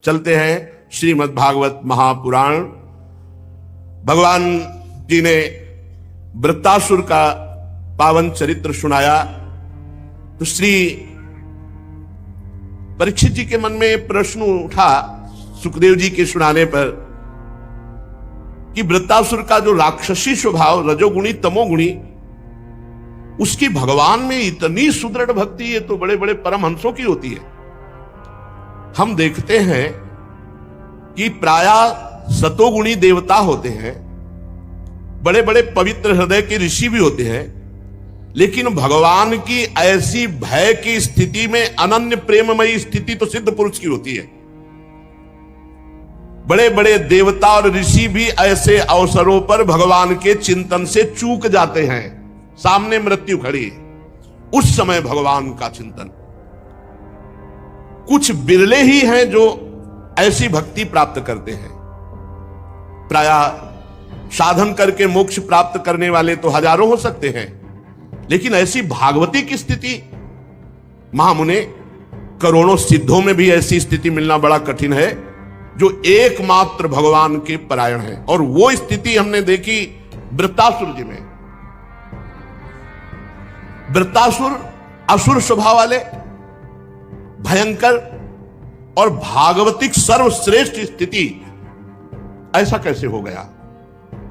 चलते हैं श्रीमद् भागवत महापुराण। भगवान जी ने वृत्तासुर का पावन चरित्र सुनाया तो श्री परीक्षित जी के मन में प्रश्न उठा सुखदेव जी के सुनाने पर कि वृत्तासुर का जो राक्षसी स्वभाव, रजोगुणी तमोगुणी, उसकी भगवान में इतनी सुदृढ़ भक्ति ये तो बड़े बड़े परमहंसों की होती है। हम देखते हैं कि प्रायः सतोगुणी देवता होते हैं, बड़े बड़े पवित्र हृदय के ऋषि भी होते हैं, लेकिन भगवान की ऐसी भय की स्थिति में अनन्य प्रेममयी स्थिति तो सिद्ध पुरुष की होती है। बड़े बड़े देवता और ऋषि भी ऐसे अवसरों पर भगवान के चिंतन से चूक जाते हैं। सामने मृत्यु खड़ी है, उस समय भगवान का चिंतन। कुछ बिरले ही हैं जो ऐसी भक्ति प्राप्त करते हैं। प्रायः साधन करके मोक्ष प्राप्त करने वाले तो हजारों हो सकते हैं, लेकिन ऐसी भागवती की स्थिति महामुने, करोड़ों सिद्धों में भी ऐसी स्थिति मिलना बड़ा कठिन है जो एकमात्र भगवान के परायण है। और वो स्थिति हमने देखी वृत्तासुर जी में। वृत्तासुर असुर स्वभाव वाले, भयंकर और भागवतिक सर्वश्रेष्ठ स्थिति, ऐसा कैसे हो गया?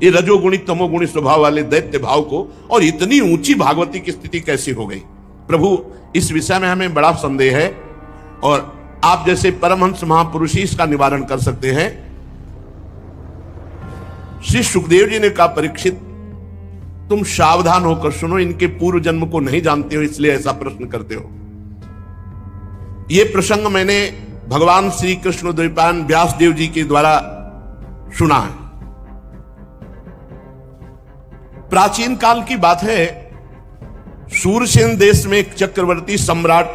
ये रजोगुणी तमोगुणी स्वभाव वाले दैत्य भाव को और इतनी ऊंची भागवती की स्थिति कैसी हो गई? प्रभु, इस विषय में हमें बड़ा संदेह है और आप जैसे परमहंस महापुरुष ही इसका निवारण कर सकते हैं। श्री सुखदेव जी ने कहा, परीक्षित तुम सावधान होकर सुनो, इनके पूर्व जन्म को नहीं जानते हो इसलिए ऐसा प्रश्न करते हो। यह प्रसंग मैंने भगवान श्री कृष्ण द्वैपायन व्यासदेव जी के द्वारा सुना है। प्राचीन काल की बात है, सूरसेन देश में एक चक्रवर्ती सम्राट,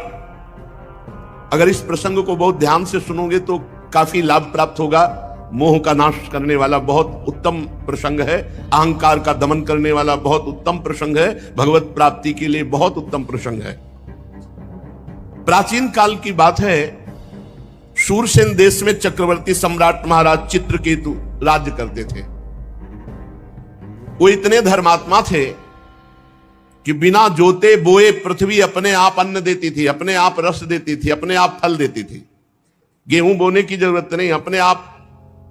अगर इस प्रसंग को बहुत ध्यान से सुनोगे तो काफी लाभ प्राप्त होगा। मोह का नाश करने वाला बहुत उत्तम प्रसंग है, अहंकार का दमन करने वाला बहुत उत्तम प्रसंग है, भगवत प्राप्ति के लिए बहुत उत्तम प्रसंग है। प्राचीन काल की बात है, सूरसेन देश में चक्रवर्ती सम्राट महाराज चित्रकेतु राज्य करते थे। वो इतने धर्मात्मा थे कि बिना जोते बोए पृथ्वी अपने आप अन्न देती थी, अपने आप रस देती थी, अपने आप फल देती थी। गेहूं बोने की जरूरत नहीं, अपने आप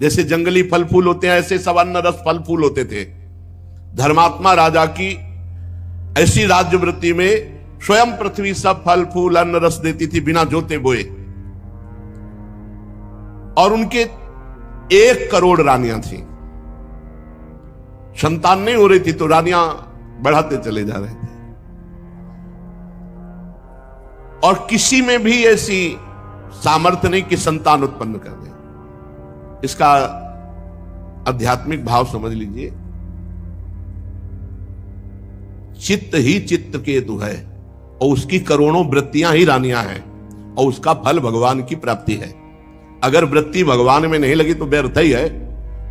जैसे जंगली फल फूल होते हैं ऐसे सब अन्न रस फल फूल होते थे। धर्मात्मा राजा की ऐसी राज्यवृत्ति में स्वयं पृथ्वी सब फल फूल अन्न रस देती थी बिना जोते बोए। और उनके 1 करोड़ रानियां थी। संतान नहीं हो रही थी तो रानियां बढ़ाते चले जा रहे थे और किसी में भी ऐसी सामर्थ्य नहीं कि संतान उत्पन्न कर दे। इसका आध्यात्मिक भाव समझ लीजिए। चित्त ही चित्त केतु है और उसकी करोड़ों वृत्तियां ही रानियां हैं और उसका फल भगवान की प्राप्ति है। अगर वृत्ति भगवान में नहीं लगी तो व्यर्थ ही है।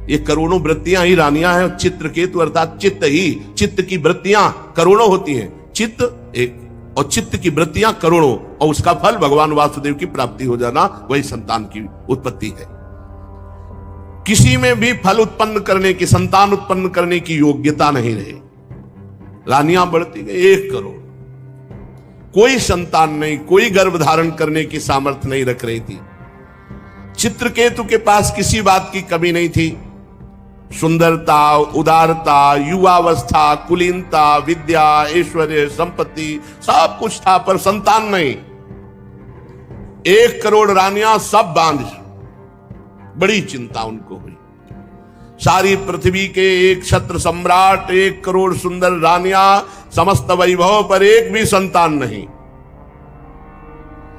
ये करोड़ों वृत्तियां ही रानियां हैं और चित्रकेतु अर्थात चित्त ही, चित्त की वृत्तियां करोड़ों होती हैं, चित्त एक और चित्त की वृत्तियां करोड़ों, और उसका फल भगवान वासुदेव की प्राप्ति हो जाना, वही संतान की उत्पत्ति है। किसी में भी फल उत्पन्न करने की, संतान उत्पन्न करने की योग्यता नहीं रही। रानियां बढ़ती गई 1 करोड़, कोई संतान नहीं, कोई गर्भ धारण करने की सामर्थ्य नहीं रख रही थी। चित्रकेतु के पास किसी बात की कमी नहीं थी। सुंदरता, उदारता, युवावस्था, कुलीनता, विद्या, ऐश्वर्य, संपत्ति सब कुछ था, पर संतान नहीं। 1 करोड़ रानियां सब बांझ। बड़ी चिंता उनको हुई। सारी पृथ्वी के एक छत्र सम्राट, 1 करोड़ सुंदर रानियां, समस्त वैभव पर एक भी संतान नहीं।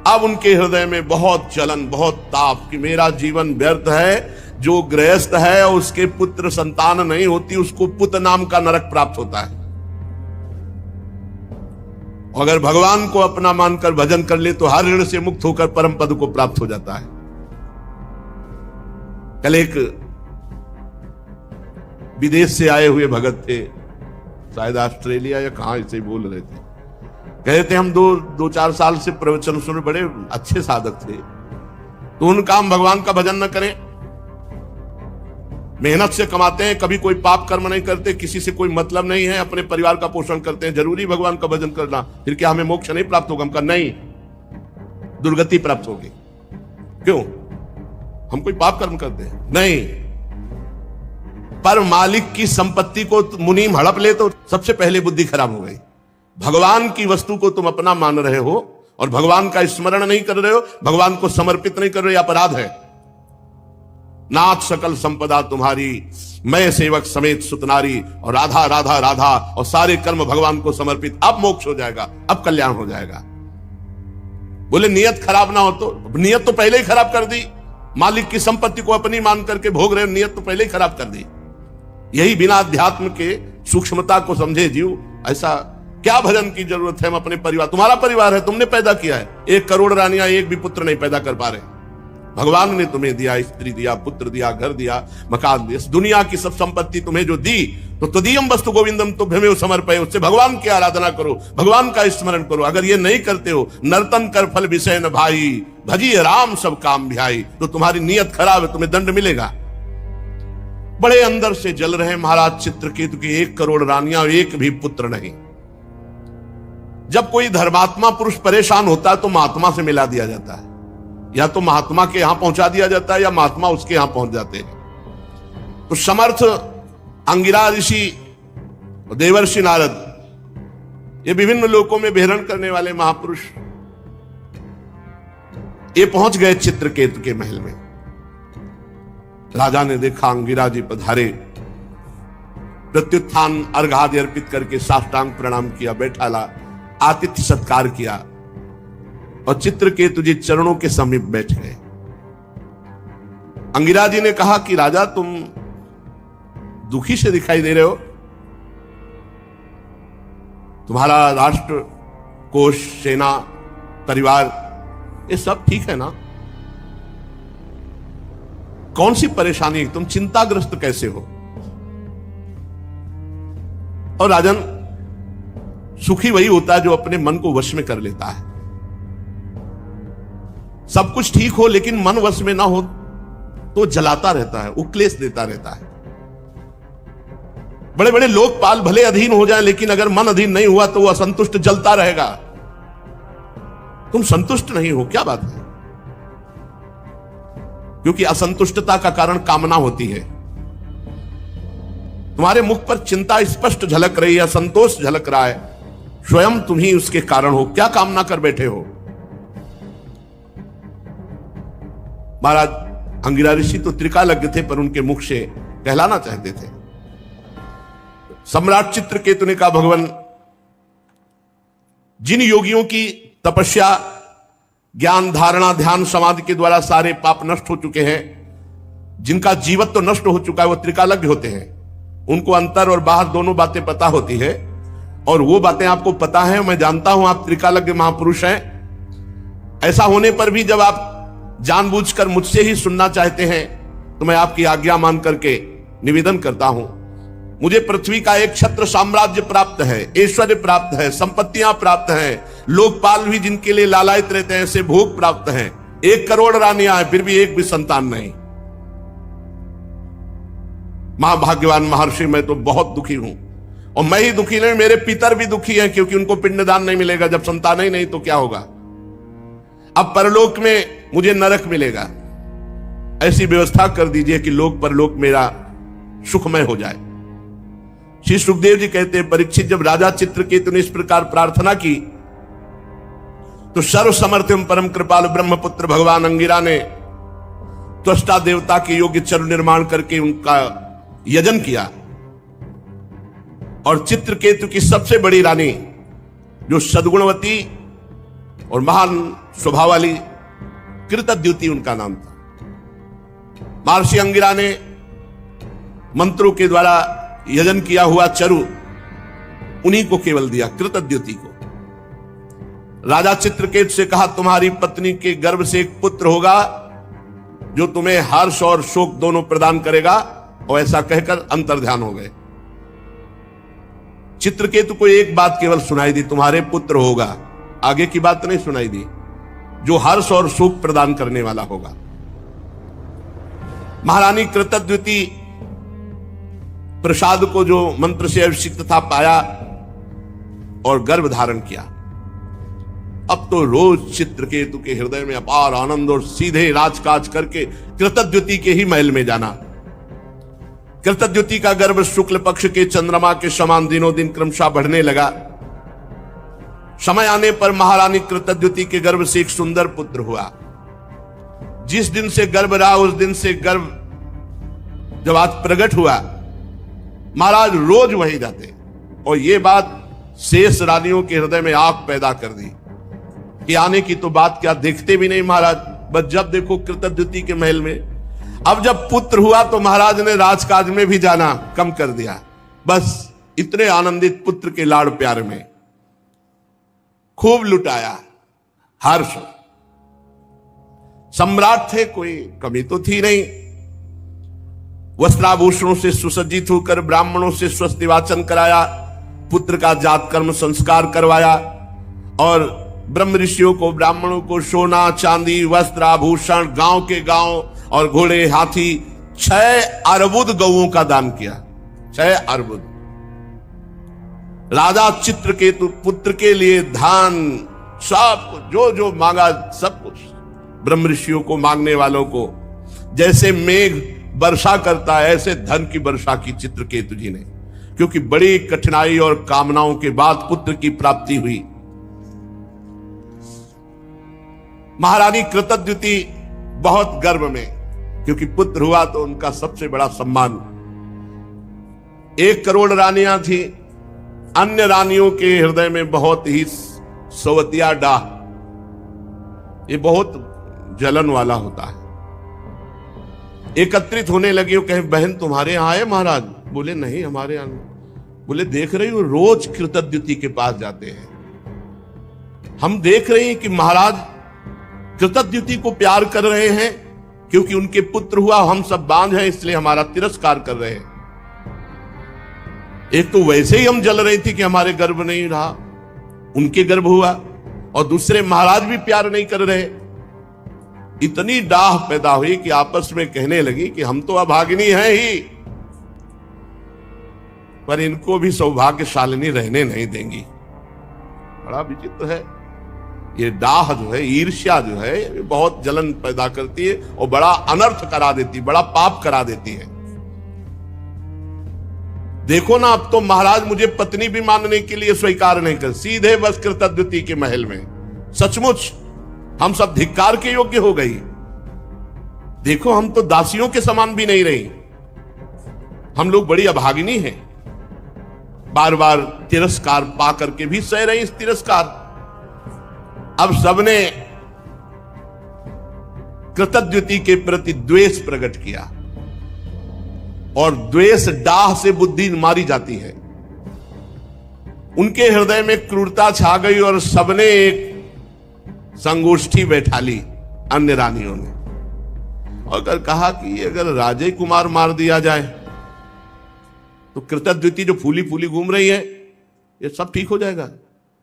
अब उनके हृदय में बहुत जलन, बहुत ताप कि मेरा जीवन व्यर्थ है। जो गृहस्थ है और उसके पुत्र संतान नहीं होती, उसको पुत नाम का नरक प्राप्त होता है। अगर भगवान को अपना मानकर भजन कर ले तो हर ऋण से मुक्त होकर परम पद को प्राप्त हो जाता है। कल एक विदेश से आए हुए भगत थे, शायद ऑस्ट्रेलिया या कहां, इसे बोल रहे थे। कहे थे हम दो चार साल से प्रवचन सुन, बड़े अच्छे साधक थे, तो उन काम भगवान का भजन न करें। मेहनत से कमाते हैं, कभी कोई पाप कर्म नहीं करते, किसी से कोई मतलब नहीं है, अपने परिवार का पोषण करते हैं, जरूरी भगवान का भजन करना, फिर क्या हमें मोक्ष नहीं प्राप्त होगा? हम कहा नहीं, दुर्गति प्राप्त होगी। क्यों? हम कोई पाप कर्म करते हैं? नहीं। पर मालिक की संपत्ति को मुनीम हड़प ले तो सबसे पहले बुद्धि खराब हो गई। भगवान की वस्तु को तुम अपना मान रहे हो और भगवान का स्मरण नहीं कर रहे हो, भगवान को समर्पित नहीं कर रहे हो, अपराध है। नाथ सकल संपदा तुम्हारी, मैं सेवक समेत सुतनारी, और राधा राधा राधा, और सारे कर्म भगवान को समर्पित। अब मोक्ष हो जाएगा, अब कल्याण हो जाएगा। बोले नियत खराब ना हो तो? नियत तो पहले ही खराब कर दी। मालिक की संपत्ति को अपनी मान करके भोग रहे हो, नियत तो पहले ही खराब कर दी। यही बिना अध्यात्म के सूक्ष्मता को समझे जीव, ऐसा क्या भजन की जरूरत है? हम अपने परिवार, तुम्हारा परिवार है, तुमने पैदा किया है। 1 करोड़ रानियां एक भी पुत्र नहीं पैदा कर पा रहे। भगवान ने तुम्हें दिया, स्त्री दिया, पुत्र दिया, घर दिया, मकान दिया, दुनिया की सब संपत्ति तुम्हें जो दी, तो तदीयम वस्तु गोविंदम तुभ्यमेव समर्पये, उससे भगवान की आराधना करो, भगवान का स्मरण करो। अगर ये नहीं करते हो, नर्तन कर फल विषय न भाई, भजिए राम सब काम भियाई, तो तुम्हारी नियत खराब है, तुम्हें दंड मिलेगा। बड़े अंदर से जल रहे महाराज चित्रकेतु की 1 करोड़ रानियां, एक भी पुत्र नहीं। जब कोई धर्मात्मा पुरुष परेशान होता है तो महात्मा से मिला दिया जाता है, या तो महात्मा के यहां पहुंचा दिया जाता है या महात्मा उसके यहां पहुंच जाते हैं। तो समर्थ अंगिरा ऋषि, देवर्षि नारद, ये विभिन्न लोकों में विहरण करने वाले महापुरुष, ये पहुंच गए चित्रकेतु के महल में। राजा ने देखा अंगिरा जी पधारे, प्रत्युत्थान अर्घादि अर्पित करके साष्टांग प्रणाम किया, बैठा ला, आतिथ्य सत्कार किया, और चित्रकेतु जी चरणों के समीप बैठ गए। अंगिरा जी ने कहा कि राजा तुम दुखी से दिखाई दे रहे हो, तुम्हारा राष्ट्र, कोष, सेना, परिवार, ये सब ठीक है ना? कौन सी परेशानी, तुम चिंताग्रस्त कैसे हो? और राजन, सुखी वही होता है जो अपने मन को वश में कर लेता है। सब कुछ ठीक हो लेकिन मन वश में ना हो तो जलाता रहता है, उक्लेश देता रहता है। बड़े बड़े लोकपाल भले अधीन हो जाएं, लेकिन अगर मन अधीन नहीं हुआ तो वो असंतुष्ट जलता रहेगा। तुम संतुष्ट नहीं हो, क्या बात है? क्योंकि असंतुष्टता का कारण कामना होती है। तुम्हारे मुख पर चिंता स्पष्ट झलक रही है, असंतोष झलक रहा है, स्वयं तुम ही उसके कारण हो। क्या कामना कर बैठे हो? महाराज अंगिरा ऋषि तो त्रिकालज्ञ थे, पर उनके मुख से कहलाना चाहते थे। सम्राट चित्रकेतु ने कहा, भगवान, जिन योगियों की तपस्या, ज्ञान, धारणा, ध्यान, समाधि के द्वारा सारे पाप नष्ट हो चुके हैं, जिनका जीवत्व तो नष्ट हो चुका है, वो त्रिकालज्ञ होते हैं। उनको अंतर और बाहर दोनों बातें पता होती है, और वो बातें आपको पता है। मैं जानता हूं आप त्रिकालज्ञ महापुरुष हैं। ऐसा होने पर भी जब आप जानबूझकर मुझसे ही सुनना चाहते हैं, तो मैं आपकी आज्ञा मान करके निवेदन करता हूं। मुझे पृथ्वी का एक छत्र साम्राज्य प्राप्त है, ऐश्वर्य प्राप्त है, संपत्तियां प्राप्त हैं, लोकपाल भी जिनके लिए लालायित रहते हैं ऐसे भोग प्राप्त हैं। 1 करोड़ रानियां हैं, फिर भी एक भी संतान नहीं। महाभाग्यवान महर्षि, मैं तो बहुत दुखी हूं, और मैं ही दुखी नहीं, मेरे पितर भी दुखी हैं, क्योंकि उनको पिंडदान नहीं मिलेगा। जब संतान ही नहीं तो क्या होगा? अब परलोक में मुझे नरक मिलेगा। ऐसी व्यवस्था कर दीजिए कि लोक परलोक मेरा सुखमय हो जाए। श्री सुखदेव जी कहते हैं, परीक्षित, जब राजा चित्रकेतु ने इस प्रकार प्रार्थना की तो सर्व समर्थ्यम परम कृपालु ब्रह्मपुत्र भगवान अंगिरा ने त्वष्टा देवता के योग्य चरु निर्माण करके उनका यजन किया, और चित्रकेतु की सबसे बड़ी रानी, जो सद्गुणवती और महान स्वभाव वाली, कृतद्युति उनका नाम था। महर्षि अंगिरा ने मंत्रों के द्वारा यजन किया हुआ चरु उन्हीं को केवल दिया, कृतद्युति को। राजा चित्रकेतु से कहा, तुम्हारी पत्नी के गर्भ से एक पुत्र होगा जो तुम्हें हर्ष और शोक दोनों प्रदान करेगा। और ऐसा कहकर अंतर्ध्यान हो गए। चित्रकेतु को एक बात केवल सुनाई दी, तुम्हारे पुत्र होगा। आगे की बात नहीं सुनाई दी, जो हर्ष और सुख प्रदान करने वाला होगा। महारानी कृतद्युति प्रसाद को जो मंत्र से अभिषिक्त था पाया और गर्भ धारण किया। अब तो रोज चित्रकेतु के हृदय में अपार आनंद और सीधे राजकाज करके कृतद्युति के ही महल में जाना। कृतद्युति का गर्भ शुक्ल पक्ष के चंद्रमा के समान दिनों दिन क्रमशः बढ़ने लगा। समय आने पर महारानी कृतद्युति के गर्भ से एक सुंदर पुत्र हुआ। जिस दिन से गर्भ रहा उस दिन से गर्भ जब आज प्रकट हुआ, महाराज रोज वहीं जाते और ये बात शेष रानियों के हृदय में आग पैदा कर दी कि आने की तो बात क्या, देखते भी नहीं महाराज, बस जब देखो कृतद्युति के महल में। अब जब पुत्र हुआ तो महाराज ने राजकाज में भी जाना कम कर दिया, बस इतने आनंदित पुत्र के लाड़ प्यार में खूब लुटाया हर्ष। सम्राट थे, कोई कमी तो थी नहीं। वस्त्राभूषणों से सुसज्जित होकर ब्राह्मणों से स्वस्थ वाचन कराया, पुत्र का जात कर्म संस्कार करवाया और ब्रह्म ऋषियों को ब्राह्मणों को सोना चांदी वस्त्र आभूषण गांव के गांव और घोड़े हाथी 6 अर्बुद गौओं का दान किया। 6 अर्बुद। राजा चित्रकेतु पुत्र के लिए धान सब कुछ जो जो मांगा सब कुछ ब्रह्म ऋषियों को, मांगने वालों को। जैसे मेघ वर्षा करता है ऐसे धन की वर्षा की चित्रकेतु जी ने, क्योंकि बड़ी कठिनाई और कामनाओं के बाद पुत्र की प्राप्ति हुई। महारानी कृतद्युति बहुत गर्व में, क्योंकि पुत्र हुआ तो उनका सबसे बड़ा सम्मान। 1 करोड़ रानियां थी, अन्य रानियों के हृदय में बहुत ही सवतिया डाह, ये बहुत जलन वाला होता है। एकत्रित होने लगी और कहे बहन तुम्हारे यहां आए महाराज? बोले नहीं हमारे यहां। बोले देख रही हो रोज कृतद्युति के पास जाते हैं, हम देख रहे हैं कि महाराज कृतद्युति को प्यार कर रहे हैं क्योंकि उनके पुत्र हुआ, हम सब बांझ हैं इसलिए हमारा तिरस्कार कर रहे हैं। एक तो वैसे ही हम जल रही थी कि हमारे गर्भ नहीं रहा, उनके गर्भ हुआ, और दूसरे महाराज भी प्यार नहीं कर रहे। इतनी डाह पैदा हुई कि आपस में कहने लगी कि हम तो अभागिनी हैं ही, पर इनको भी सौभाग्यशालिनी रहने नहीं देंगी। बड़ा विचित्र है ये डाह जो है, ईर्ष्या जो है, ये बहुत जलन पैदा करती है और बड़ा अनर्थ करा देती है, बड़ा पाप करा देती है। देखो ना, अब तो महाराज मुझे पत्नी भी मानने के लिए स्वीकार नहीं कर, सीधे बस कृतद्युति के महल में। सचमुच हम सब धिक्कार के योग्य हो गई। देखो हम तो दासियों के समान भी नहीं रही, हम लोग बड़ी अभागिनी हैं। बार बार तिरस्कार पा करके भी सह रही इस तिरस्कार। अब सबने कृतद्युति के प्रति द्वेष प्रकट किया, और द्वेष डाह से बुद्धि मारी जाती है। उनके हृदय में क्रूरता छा गई और सबने एक संगोष्ठी बैठा ली अन्य रानियों ने, और अगर कहा कि अगर राजे कुमार मार दिया जाए तो कृतद्युति जो फूली फूली घूम रही है ये सब ठीक हो जाएगा।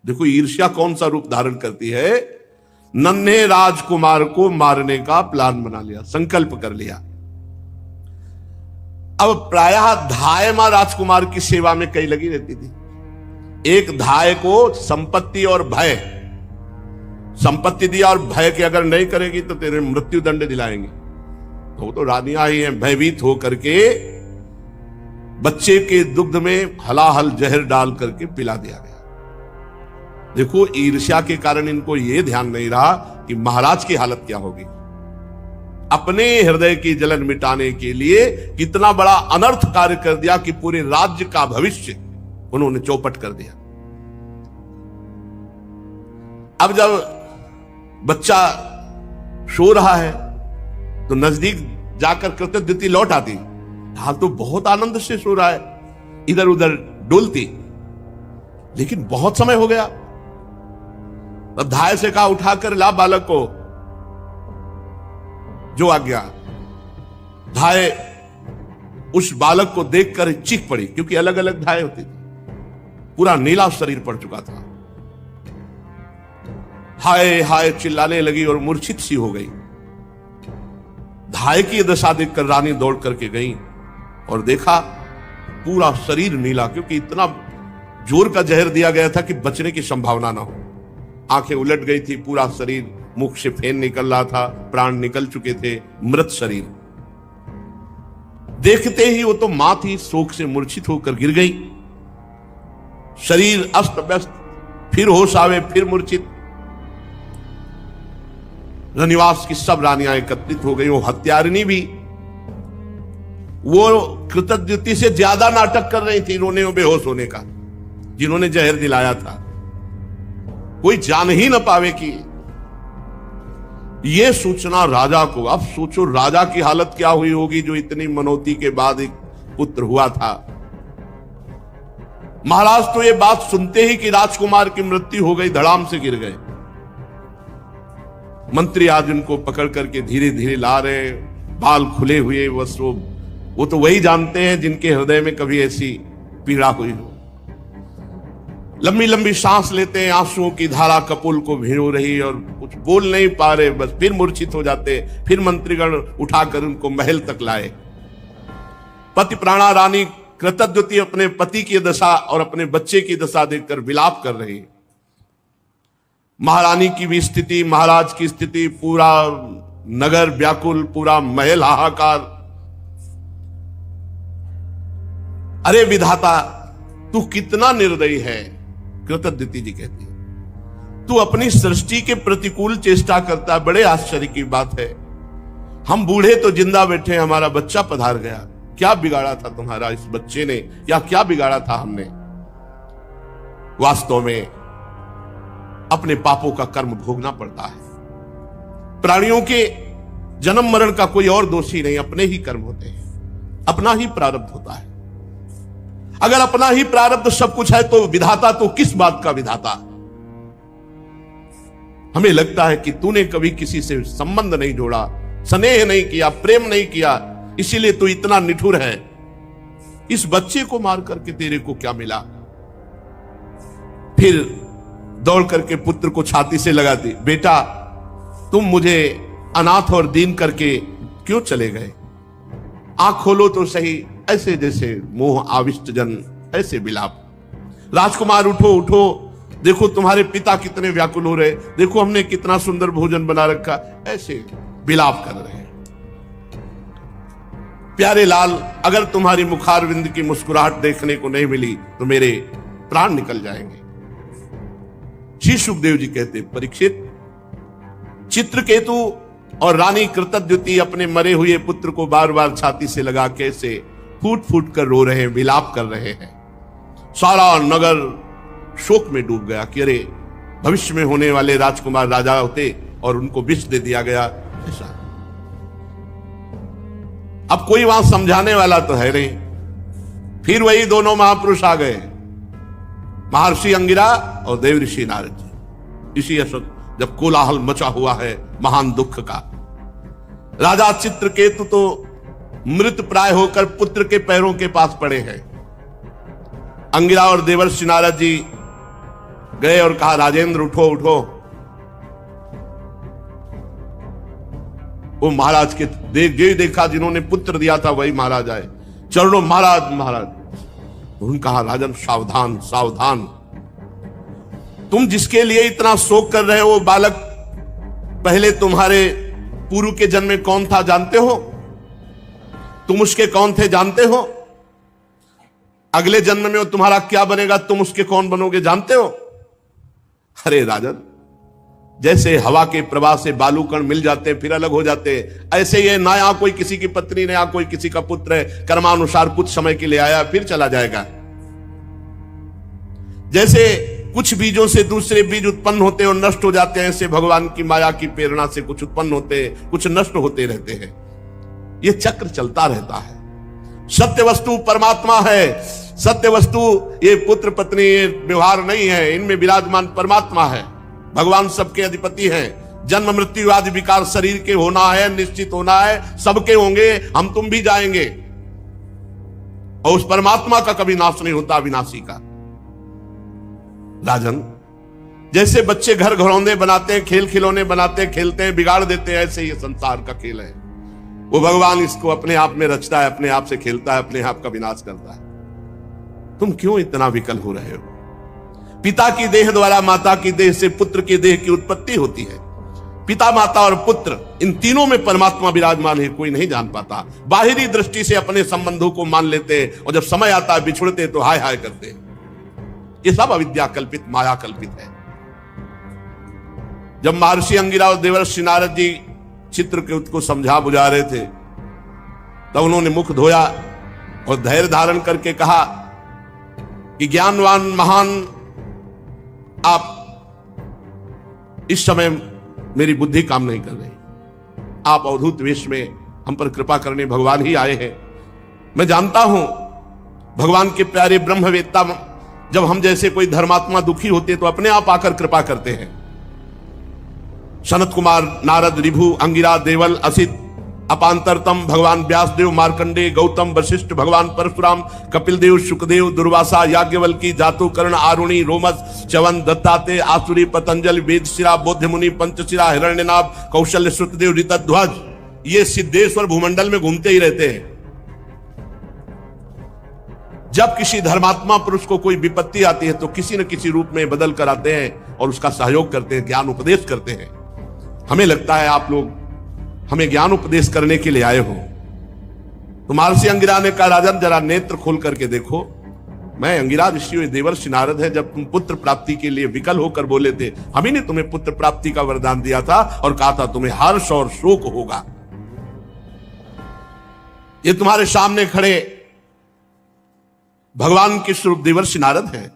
देखो ईर्ष्या कौन सा रूप धारण करती है। नन्हे राजकुमार को मारने का प्लान बना लिया, संकल्प कर लिया। अब प्रायः धाय मां राजकुमार की सेवा में कई लगी रहती थी। एक धाय को संपत्ति और भय, संपत्ति दिया और भय के अगर नहीं करेगी तो तेरे मृत्यु दंड दिलाएंगे। तो वो तो रानियां ही हैं, भयभीत होकर के बच्चे के दुग्ध में हलाहल जहर डाल करके पिला दिया गया। देखो ईर्ष्या के कारण इनको यह ध्यान नहीं रहा कि महाराज की हालत क्या होगी। अपने हृदय की जलन मिटाने के लिए कितना बड़ा अनर्थ कार्य कर दिया कि पूरे राज्य का भविष्य उन्होंने चौपट कर दिया। अब जब बच्चा सो रहा है तो नजदीक जाकर कृतद्युति लौट आती, हाल तो बहुत आनंद से सो रहा है, इधर उधर डोलती, लेकिन बहुत समय हो गया। तब धाय से कहा उठाकर ला बालक को, जो आ गया। धाय उस बालक को देखकर चीख पड़ी, क्योंकि अलग अलग धाय होती थी, पूरा नीला शरीर पड़ चुका था। हाय हाय चिल्लाने लगी और मूर्छित सी हो गई। घाय की दशा देखकर रानी दौड़ करके गई और देखा पूरा शरीर नीला, क्योंकि इतना जोर का जहर दिया गया था कि बचने की संभावना ना हो। आंखें उलट गई थी, पूरा शरीर, मुख से फेन निकल रहा था, प्राण निकल चुके थे, मृत शरीर। देखते ही वो तो मां थी, शोक से मूर्छित होकर गिर गई। शरीर अस्त व्यस्त, फिर होश आवे, फिर मूर्छित। रनिवास की सब रानियां एकत्रित हो गई। वो हत्यारिणी भी वो कृतज्ञता से ज्यादा नाटक कर रही थी रोने और बेहोश होने का, जिन्होंने जहर दिलाया था। कोई जान ही न पावे कि ये सूचना राजा को। अब सोचो राजा की हालत क्या हुई होगी, जो इतनी मनौती के बाद एक पुत्र हुआ था। महाराज तो ये बात सुनते ही कि राजकुमार की मृत्यु हो गई, धड़ाम से गिर गए। मंत्री आज उनको पकड़ करके धीरे धीरे ला रहे, बाल खुले हुए, बस वो तो वही जानते हैं जिनके हृदय में कभी ऐसी पीड़ा हुई हो। लंबी लंबी सांस लेते हैं, आंसुओं की धारा कपोल को भिगो रही और कुछ बोल नहीं पा रहे, बस फिर मूर्छित हो जाते। फिर मंत्रीगण उठाकर उनको महल तक लाए। पति प्राणा रानी कृतज्ञता अपने पति की दशा और अपने बच्चे की दशा देखकर विलाप कर रही। महारानी की भी स्थिति, महाराज की स्थिति, पूरा नगर व्याकुल, पूरा महल हाहाकार। अरे विधाता, तू कितना निर्दयी है, कृतज्ञता जी कहती है। तू अपनी सृष्टि के प्रतिकूल चेष्टा करता है। बड़े आश्चर्य की बात है, हम बूढ़े तो जिंदा बैठे, हमारा बच्चा पधार गया। क्या बिगाड़ा था तुम्हारा इस बच्चे ने, या क्या बिगाड़ा था हमने? वास्तव में अपने पापों का कर्म भोगना पड़ता है। प्राणियों के जन्म मरण का कोई और दोषी नहीं, अपने ही कर्म होते हैं, अपना ही प्रारब्ध होता है। अगर अपना ही प्रारब्ध सब कुछ है तो विधाता तो किस बात का विधाता? हमें लगता है कि तूने कभी किसी से संबंध नहीं जोड़ा, स्नेह नहीं किया, प्रेम नहीं किया, इसीलिए तू इतना निठुर है। इस बच्चे को मार करके तेरे को क्या मिला? फिर दौड़ करके पुत्र को छाती से लगा दी। बेटा, तुम मुझे अनाथ और दीन करके क्यों चले गए? आंख खोलो तो सही। ऐसे जैसे मोह आविष्ट जन, ऐसे विलाप। राजकुमार उठो उठो, देखो तुम्हारे पिता कितने व्याकुल हो रहे, देखो हमने कितना सुंदर भोजन बना रखा, ऐसे विलाप कर रहे हैं। प्यारे लाल, अगर तुम्हारी मुखारविंद की मुस्कुराहट देखने को नहीं मिली तो मेरे प्राण निकल जाएंगे। श्री सुखदेव जी कहते, परीक्षित, चित्रकेतु और रानी कृतज्ञता अपने मरे हुए पुत्र को बार बार छाती से लगा के ऐसे फूट फूट कर रो रहे हैं, विलाप कर रहे हैं। सारा नगर शोक में डूब गया कि अरे, भविष्य में होने वाले राजकुमार राजा होते और उनको विष दे दिया गया। ऐसा अब कोई वहां समझाने वाला तो है नहीं। फिर वही दोनों महापुरुष आ गए, महर्षि अंगिरा और देव ऋषि नारद जी। इसी अशोक जब कोलाहल मचा हुआ है महान दुख का। राजा चित्रकेतु तो मृत प्राय होकर पुत्र के पैरों के पास पड़े हैं। अंगिरा और देवर्षि नारद जी गए और कहा, राजेंद्र उठो उठो। वो महाराज के देखा जिन्होंने पुत्र दिया था वही महाराज आए। चरणों महाराज महाराज। उन्होंने कहा, राजन सावधान सावधान, तुम जिसके लिए इतना शोक कर रहे हो वो बालक पहले तुम्हारे पूर्व के जन्म में कौन था जानते हो? तुम उसके कौन थे जानते हो? अगले जन्म में वो तुम्हारा क्या बनेगा, तुम उसके कौन बनोगे जानते हो? अरे राजन, जैसे हवा के प्रवाह से बालू कण मिल जाते हैं फिर अलग हो जाते हैं, ऐसे ये ना यहां कोई किसी की पत्नी, ना कोई किसी का पुत्र है, कर्मानुसार कुछ समय के लिए आया फिर चला जाएगा। जैसे कुछ बीजों से दूसरे बीज उत्पन्न होते हैं और नष्ट हो जाते हैं, ऐसे भगवान की माया की प्रेरणा से कुछ उत्पन्न होते हैं, कुछ नष्ट होते रहते हैं। यह चक्र चलता रहता है। सत्य वस्तु परमात्मा है। सत्य वस्तु ये पुत्र पत्नी ये व्यवहार नहीं है, इनमें विराजमान परमात्मा है। भगवान सबके अधिपति हैं। जन्म मृत्यु आदि विकार शरीर के होना है, निश्चित होना है, सबके होंगे, हम तुम भी जाएंगे। और उस परमात्मा का कभी नाश नहीं होता, अविनाशी का। राजन, जैसे बच्चे घर घरौंदे बनाते हैं, खेल खिलौने बनाते हैं, खेलते हैं, बिगाड़ देते हैं, ऐसे ये संसार का खेल है। वो भगवान इसको अपने आप में रचता है, अपने आप से खेलता है, अपने आप का विनाश करता है। तुम क्यों इतना विकल हो रहे हो? पिता की देह द्वारा माता की देह से पुत्र की देह की उत्पत्ति होती है। पिता, माता और पुत्र, इन तीनों में परमात्मा विराजमान है, कोई नहीं जान पाता। बाहरी दृष्टि से अपने संबंधों को मान लेते हैं और जब समय आता है बिछुड़ते तो हाय हाय करते हैं। ये सब अविद्या कल्पित, माया कल्पित है। जब महर्षि अंगिरा और देवर्षि नारद जी चित्रकूट को समझा बुझा रहे थे तब उन्होंने मुख धोया और धैर्य धारण करके कहा कि ज्ञानवान महान आप, इस समय मेरी बुद्धि काम नहीं कर रही। आप अवधूत वेश में हम पर कृपा करने भगवान ही आए हैं। मैं जानता हूं भगवान के प्यारे ब्रह्मवेत्ता जब हम जैसे कोई धर्मात्मा दुखी होते तो अपने आप आकर कृपा करते हैं। सनत कुमार, नारद, ऋभु, अंगिरा, देवल, असित, अपांतरतम, भगवान व्यासदेव, मार्कंडे, गौतम, वशिष्ठ, भगवान परशुराम, कपिल देव, शुकदेव, दुर्वासा, याज्ञवल्की, जातुकर्ण, आरुणि, रोमस, च्यवन, दत्तात्रेय, आसुरी, पतंजलि, वेदशिरा, बौद्ध मुनि, पंचशिरा, हिरण्यनाभ, कौशल्य, श्रुतदेव, ऋतध्वज, ये सिद्धेश्वर भूमंडल में घूमते ही रहते हैं। जब किसी धर्मात्मा पुरुष को कोई विपत्ति आती है तो किसी न किसी रूप में बदल कर आते हैं और उसका सहयोग करते हैं, ज्ञान उपदेश करते हैं। हमें लगता है आप लोग हमें ज्ञान उपदेश करने के लिए आए हो। तो महर्षि अंगिरा ने कहा, राजन जरा नेत्र खोल करके देखो, मैं अंगिरा ऋषि देवर्षि नारद है। जब तुम पुत्र प्राप्ति के लिए विकल होकर बोले थे, हम ही ने तुम्हें पुत्र प्राप्ति का वरदान दिया था और कहा था तुम्हें हर्ष और शोक होगा। ये तुम्हारे सामने खड़े भगवान के स्वरूप देवर्षि नारद हैं।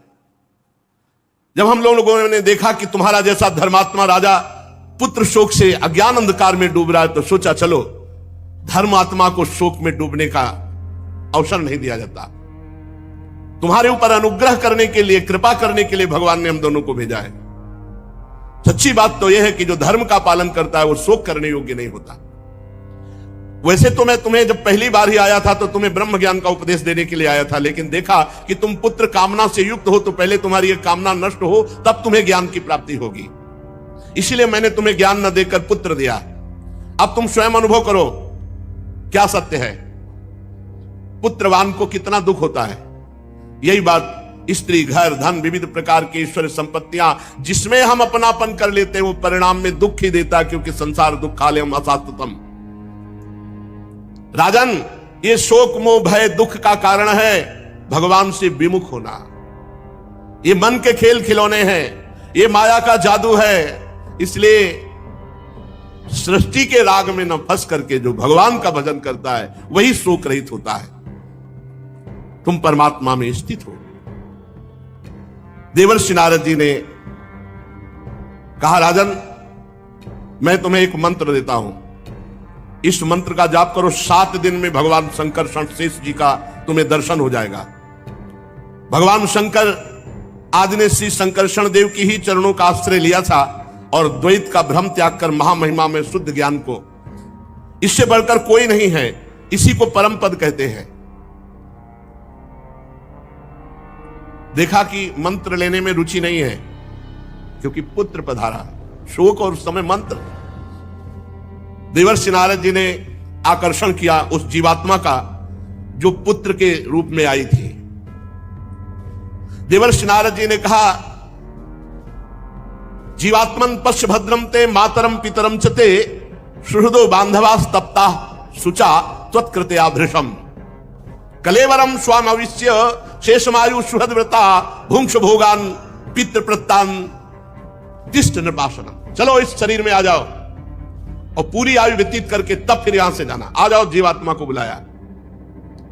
जब हम लोगों ने देखा कि तुम्हारा जैसा धर्मात्मा राजा पुत्र शोक से अज्ञान अंधकार में डूब रहा है तो सोचा चलो धर्मात्मा को शोक में डूबने का अवसर नहीं दिया जाता। तुम्हारे ऊपर अनुग्रह करने के लिए, कृपा करने के लिए भगवान ने हम दोनों को भेजा है। सच्ची बात तो यह है कि जो धर्म का पालन करता है वो शोक करने योग्य नहीं होता। वैसे तो मैं तुम्हें जब पहली बार ही आया था तो तुम्हें ब्रह्म ज्ञान का उपदेश देने के लिए आया था, लेकिन देखा कि तुम पुत्र कामना से युक्त हो तो पहले तुम्हारी यह कामना नष्ट हो तब तुम्हें ज्ञान की प्राप्ति होगी। इसलिए मैंने तुम्हें ज्ञान न देकर पुत्र दिया। अब तुम स्वयं अनुभव करो क्या सत्य है, पुत्रवान को कितना दुख होता है। यही बात स्त्री, घर, धन, विविध प्रकार की ईश्वर संपत्तियां जिसमें हम अपनापन कर लेते हैं वो परिणाम में दुख ही देता है, क्योंकि संसार दुखालयम अशाश्वतम। राजन, ये शोक मोह भय दुख का कारण है भगवान से विमुख होना। ये मन के खेल खिलौने हैं, ये माया का जादू है। इसलिए सृष्टि के राग में न फंस करके जो भगवान का भजन करता है वही शोक रहित होता है। तुम परमात्मा में स्थित हो। देवर्षि नारद जी ने कहा, राजन मैं तुम्हें एक मंत्र देता हूं, इस मंत्र का जाप करो। 7 दिन में भगवान शंकर शेष जी का तुम्हें दर्शन हो जाएगा। भगवान शंकर आदि ने श्री शंकरषण देव की ही चरणों का आश्रय लिया था और द्वैत का भ्रम त्याग कर महामहिमा में शुद्ध ज्ञान को, इससे बढ़कर कोई नहीं है, इसी को परम पद कहते हैं। देखा कि मंत्र लेने में रुचि नहीं है क्योंकि पुत्र पधारा, शोक और उस समय मंत्र। देवर्षि नारद जी ने आकर्षण किया उस जीवात्मा का जो पुत्र के रूप में आई थी। देवर्षि नारद जी ने कहा, जीवात्मन पश्य भद्रम ते मातरम पितरम चते सुहृदो बांधवा तप्ता सुचा त्वत्कृते आभृशम कलेवरम स्वाम अविश्य शेषमायु सुहृदव्रता भुंक्ष भोगान पितृ प्रत्तान तिष्ठ निर्वासनम। चलो इस शरीर में आ जाओ और पूरी आयु व्यतीत करके तब फिर यहां से जाना। आ जाओ, जीवात्मा को बुलाया।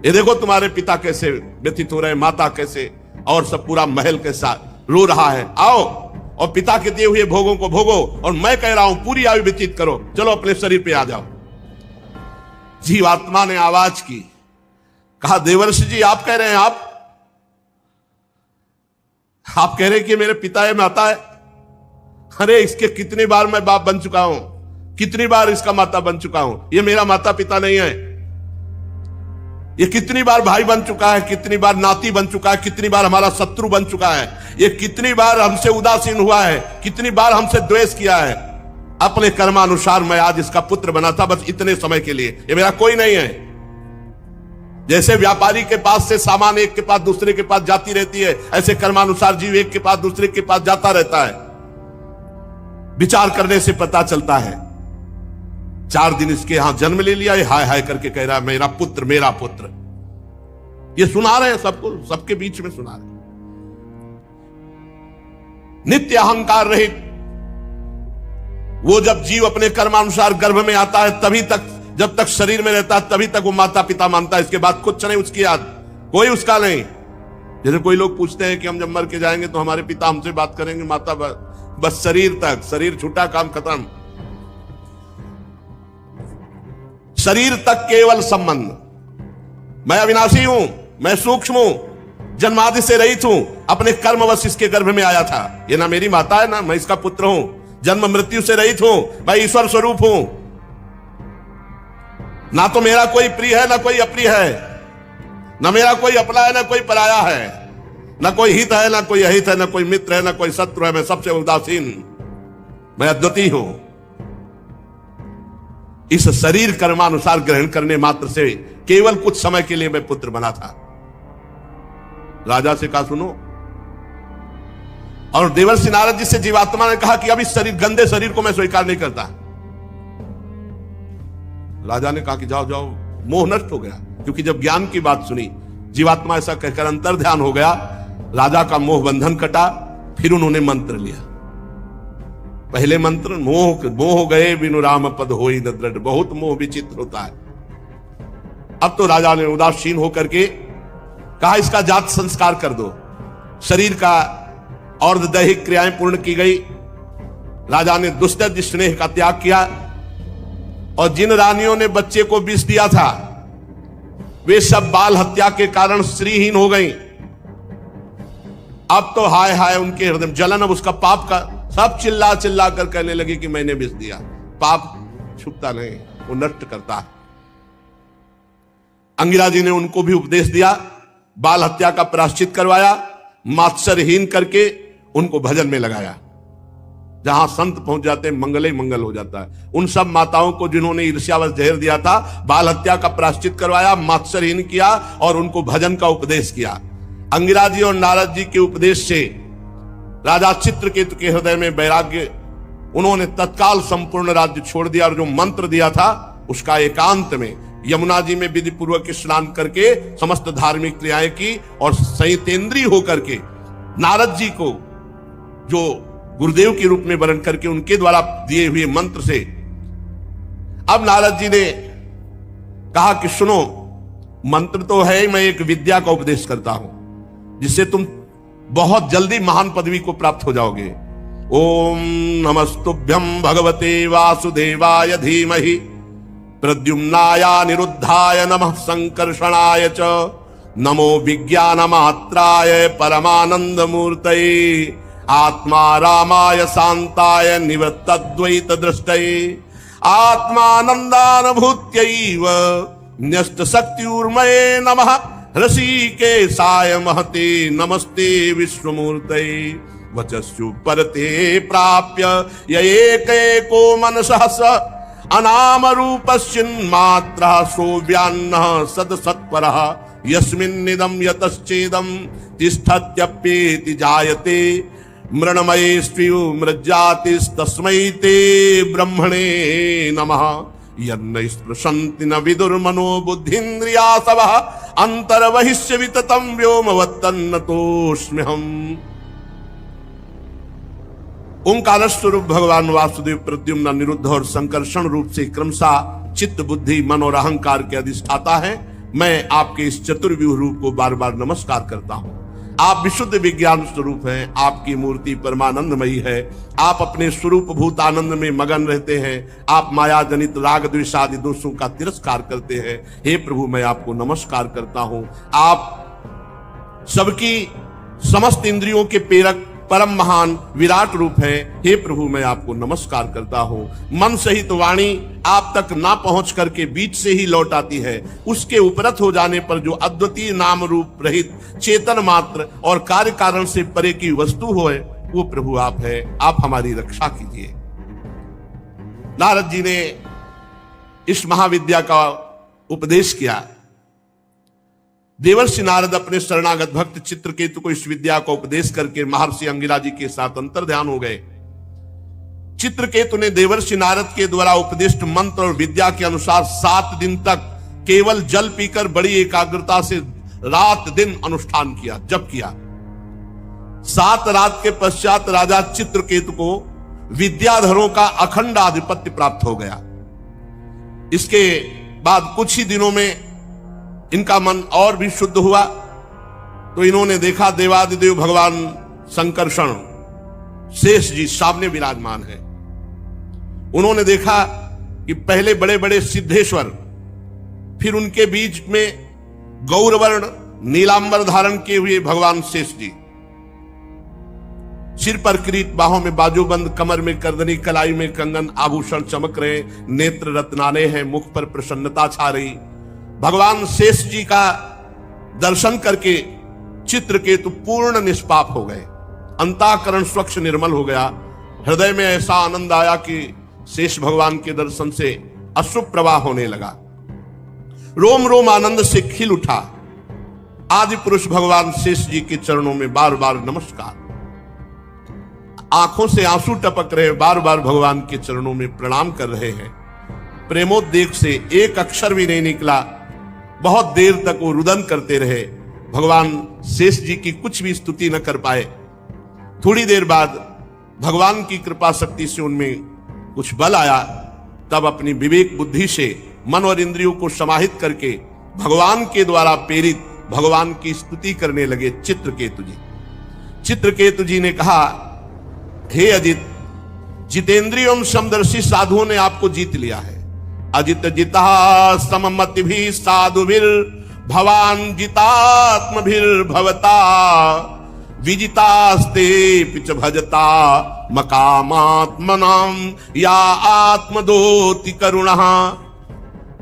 ये देखो तुम्हारे पिता कैसे व्यतीत हो रहे हैं, माता कैसे, और सब पूरा महल के साथ रो रहा है। आओ और पिता के दिए हुए भोगों को भोगो और मैं कह रहा हूं पूरी आयु व्यतीत करो। चलो अपने शरीर पे आ जाओ। जीवात्मा ने आवाज की, कहा, देवर्षि जी आप कह रहे हैं, आप कह रहे हैं कि मेरे पिता है, माता है। अरे इसके कितनी बार मैं बाप बन चुका हूं, कितनी बार इसका माता बन चुका हूं। ये मेरा माता पिता नहीं है। ये कितनी बार भाई बन चुका है, कितनी बार नाती बन चुका है, कितनी बार हमारा शत्रु बन चुका है। ये कितनी बार हमसे उदासीन हुआ है, कितनी बार हमसे द्वेष किया है। अपने कर्मानुसार मैं आज इसका पुत्र बना था, बस इतने समय के लिए, ये मेरा कोई नहीं है। जैसे व्यापारी के पास से सामान एक के पास दूसरे के पास जाती रहती है, ऐसे कर्मानुसार जीव एक के पास दूसरे के पास जाता रहता है। विचार करने से पता चलता है 4 दिन इसके यहां जन्म ले लिया, ये हाय हाय करके कह रहा है मेरा पुत्र मेरा पुत्र। ये सुना रहे हैं सबको, सबके बीच में सुना रहे हैं। नित्य अहंकार रहित वो जब जीव अपने कर्मानुसार गर्भ में आता है, तभी तक, जब तक शरीर में रहता है तभी तक वो माता पिता मानता है। इसके बाद कुछ नहीं उसकी याद, कोई उसका नहीं। जैसे कोई लोग पूछते हैं कि हम जब मर के जाएंगे तो हमारे पिता हमसे बात करेंगे, माता बस शरीर तक, शरीर छूटा काम खत्म। शरीर तक केवल संबंध। मैं अविनाशी हूं, मैं सूक्ष्म हूं, जन्मादि से रहित हूं, अपने कर्मवश इसके गर्भ में आया था। ये ना मेरी माता है ना मैं इसका पुत्र हूं, जन्म मृत्यु से रहित हूं, मैं ईश्वर स्वरूप हूं। ना तो मेरा कोई प्रिय है ना कोई अप्रिय है, ना मेरा कोई अपना है ना कोई पराया है, ना कोई हित है ना कोई अहित है, ना कोई मित्र है ना कोई शत्रु है। मैं सबसे उदासीन, मैं अद्वितीय हूं। इस शरीर कर्मानुसार ग्रहण करने मात्र से केवल कुछ समय के लिए मैं पुत्र बना था। राजा से कहा सुनो, और देवर्षि नारद जी से जीवात्मा ने कहा कि अब इस शरीर, गंदे शरीर को मैं स्वीकार नहीं करता। राजा ने कहा कि जाओ जाओ, मोह नष्ट हो गया। क्योंकि जब ज्ञान की बात सुनी, जीवात्मा ऐसा कहकर अंतर ध्यान हो गया, राजा का मोह बंधन कटा। फिर उन्होंने मंत्र लिया। पहले मंत्र, मोह गए बिनु राम पद होई न दृढ़। बहुत मोह विचित्र होता है। अब तो राजा ने उदासीन होकर के कहा इसका जात संस्कार कर दो। शरीर का और दैहिक क्रियाएं पूर्ण की गई। राजा ने दुस्त्यज स्नेह का त्याग किया, और जिन रानियों ने बच्चे को विष दिया था वे सब बाल हत्या के कारण श्रीहीन हो गई। अब तो हाय हाय उनके हृदय में जलन, अब उसका पाप का सब चिल्ला चिल्ला कर कहने लगे कि मैंने विष दिया। पाप छुपता नहीं, वो नष्ट करता है। अंगिरा जी ने उनको भी उपदेश दिया, बाल हत्या का प्रायश्चित करवाया, मात्सरहीन करके उनको भजन में लगाया। जहां संत पहुंच जाते हैं मंगल ही मंगल हो जाता है। उन सब माताओं को जिन्होंने ईर्ष्यावश जहर दिया था, बाल हत्या का प्रायश्चित करवाया, मात्सरहीन किया और उनको भजन का उपदेश किया। अंगिरा जी और नारद जी के उपदेश से राजा चित्रकेतु के हृदय में वैराग्य, उन्होंने तत्काल संपूर्ण राज्य छोड़ दिया, और जो मंत्र दिया था उसका एकांत में यमुना जी में विधि पूर्वक स्नान करके समस्त धार्मिक क्रियाएं की, और संयतेंद्रीय होकर के नारद जी को जो गुरुदेव के रूप में वर्ण करके उनके द्वारा दिए हुए मंत्र से, अब नारद जी ने कहा कि सुनो, मंत्र तो है, मैं एक विद्या का उपदेश करता हूं जिससे तुम बहुत जल्दी महान पदवी को प्राप्त हो जाओगे। ओम नमस्तुभ्यं भगवते वासुदेवाय धीमहि प्रद्युम्नाय निरुद्धाय नमः संकर्षणाय च नमो विज्ञानमात्राय परमानंद मूर्तये आत्मा रामाय शांताय निवृत्तद्वैत दृष्टये आत्मानंदानुभूत्यैव न्यस्त शक्तिर्मये नमः ऋषिकेशाय महते नमस्ते विश्वमूर्तये वचस्सु परते प्राप्य य एकैको मनसः स अनाम रूपस्यन्मात्रः सोऽव्यान्नः सदसत्परः यस्मिन्निदं यतश्चेदं तिष्ठत्यप्येति जायते मृण्मयेष्विव मृज्जातिस्तस्मै ते ब्रह्मणे नमः यन्न स्पृशन्ति न विदुर्मनो बुद्धीन्द्रियासवः अन्तर्बहिष्य विततं व्योमवत्तन्नतोऽस्म्यहम्। ओंकार स्वरूप भगवान वासुदेव प्रद्युम्न निरुद्ध और संकर्षण रूप से क्रमशः चित्त बुद्धि मन और अहंकार के अधिष्ठाता है। मैं आपके इस चतुर्व्यूह रूप को बार बार नमस्कार करता हूं। आप विशुद्ध विज्ञान स्वरूप हैं, आपकी मूर्ति परमानंदमयी है, आप अपने स्वरूप भूत आनंद में मगन रहते हैं, आप माया जनित राग द्वेष आदि दोषों का तिरस्कार करते हैं। हे प्रभु, मैं आपको नमस्कार करता हूं। आप सबकी समस्त इंद्रियों के प्रेरक परम महान विराट रूप है। हे प्रभु, मैं आपको नमस्कार करता हूं। मन सहित वाणी आप तक ना पहुंच करके बीच से ही लौट आती है। उसके उपरत हो जाने पर जो अद्वितीय नाम रूप रहित चेतन मात्र और कार्य कारण से परे की वस्तु हो, वो प्रभु आप है। आप हमारी रक्षा कीजिए। नारद जी ने इस महाविद्या का उपदेश किया। देवर्षि नारद अपने शरणागत भक्त चित्रकेतु को इस विद्या का उपदेश करके महर्षि अंगिरा जी के साथ अंतर्ध्यान हो गए। चित्रकेतु ने देवर्षि नारद के द्वारा उपदिष्ट मंत्र और विद्या के अनुसार 7 दिन तक केवल जल पीकर बड़ी एकाग्रता से रात दिन अनुष्ठान किया, जप किया। 7 रात के पश्चात राजा चित्रकेतु को विद्याधरों का अखंड आधिपत्य प्राप्त हो गया। इसके बाद कुछ ही दिनों में इनका मन और भी शुद्ध हुआ, तो इन्होंने देखा देवादिदेव भगवान संकर्षण शेष जी सामने विराजमान है। उन्होंने देखा कि पहले बड़े बड़े सिद्धेश्वर, फिर उनके बीच में गौरवर्ण नीलांबर धारण किए हुए भगवान शेष जी, सिर पर किरीट, बाहों में बाजूबंद, कमर में करदनी, कलाई में कंगन, आभूषण चमक रहे, नेत्र रत्नाने हैं, मुख पर प्रसन्नता छा रही। भगवान शेष जी का दर्शन करके चित्रकेतु पूर्ण निष्पाप हो गए, अंतःकरण स्वच्छ निर्मल हो गया। हृदय में ऐसा आनंद आया कि शेष भगवान के दर्शन से अश्रु प्रवाह होने लगा। रोम रोम आनंद से खिल उठा। आदि पुरुष भगवान शेष जी के चरणों में बार बार नमस्कार, आंखों से आंसू टपक रहे, बार बार भगवान के चरणों में प्रणाम कर रहे हैं। प्रेमोद्वेग से एक अक्षर भी नहीं निकला। बहुत देर तक वो रुदन करते रहे। भगवान शेष जी की कुछ भी स्तुति न कर पाए। थोड़ी देर बाद भगवान की कृपा शक्ति से उनमें कुछ बल आया। तब अपनी विवेक बुद्धि से मन और इंद्रियों को समाहित करके भगवान के द्वारा प्रेरित भगवान की स्तुति करने लगे चित्रकेतु जी। चित्रकेतु जी ने कहा, हे अजित, जितेंद्रियम समदर्शी साधुओं ने आपको जीत लिया है। अजित जिता सममति भी साधुभिर भवान जितात्मभिर भवता विजितास्ते पिच भजता मकामात्मनाम या आत्मदोति करुणः।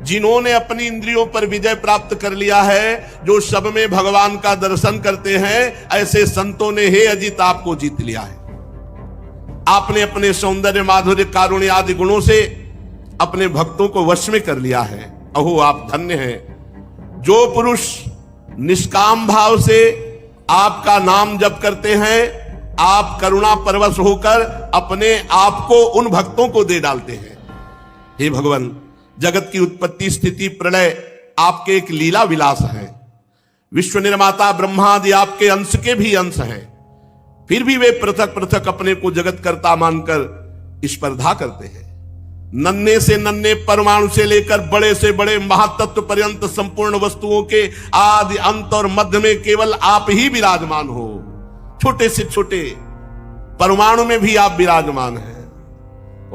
जिन्होंने अपनी इंद्रियों पर विजय प्राप्त कर लिया है, जो सब में भगवान का दर्शन करते हैं, ऐसे संतों ने हे अजित आपको जीत लिया है। आपने अपने सौंदर्य, माधुर्य, कारुण्य आदि गुणों से अपने भक्तों को वश में कर लिया है। अहो आप धन्य हैं। जो पुरुष निष्काम भाव से आपका नाम जप करते हैं, आप करुणा परवश होकर अपने आप को उन भक्तों को दे डालते हैं। हे भगवान, जगत की उत्पत्ति, स्थिति, प्रलय आपके एक लीला विलास है। विश्व निर्माता ब्रह्मा आदि आपके अंश के भी अंश हैं। फिर भी वे पृथक पृथक अपने को जगत कर्ता मानकर स्पर्धा करते हैं। नन्हे से नन्हे परमाणु से लेकर बड़े से बड़े महातत्व पर्यंत संपूर्ण वस्तुओं के आदि, अंत और मध्य में केवल आप ही विराजमान हो। छोटे से छोटे परमाणु में भी आप विराजमान हैं।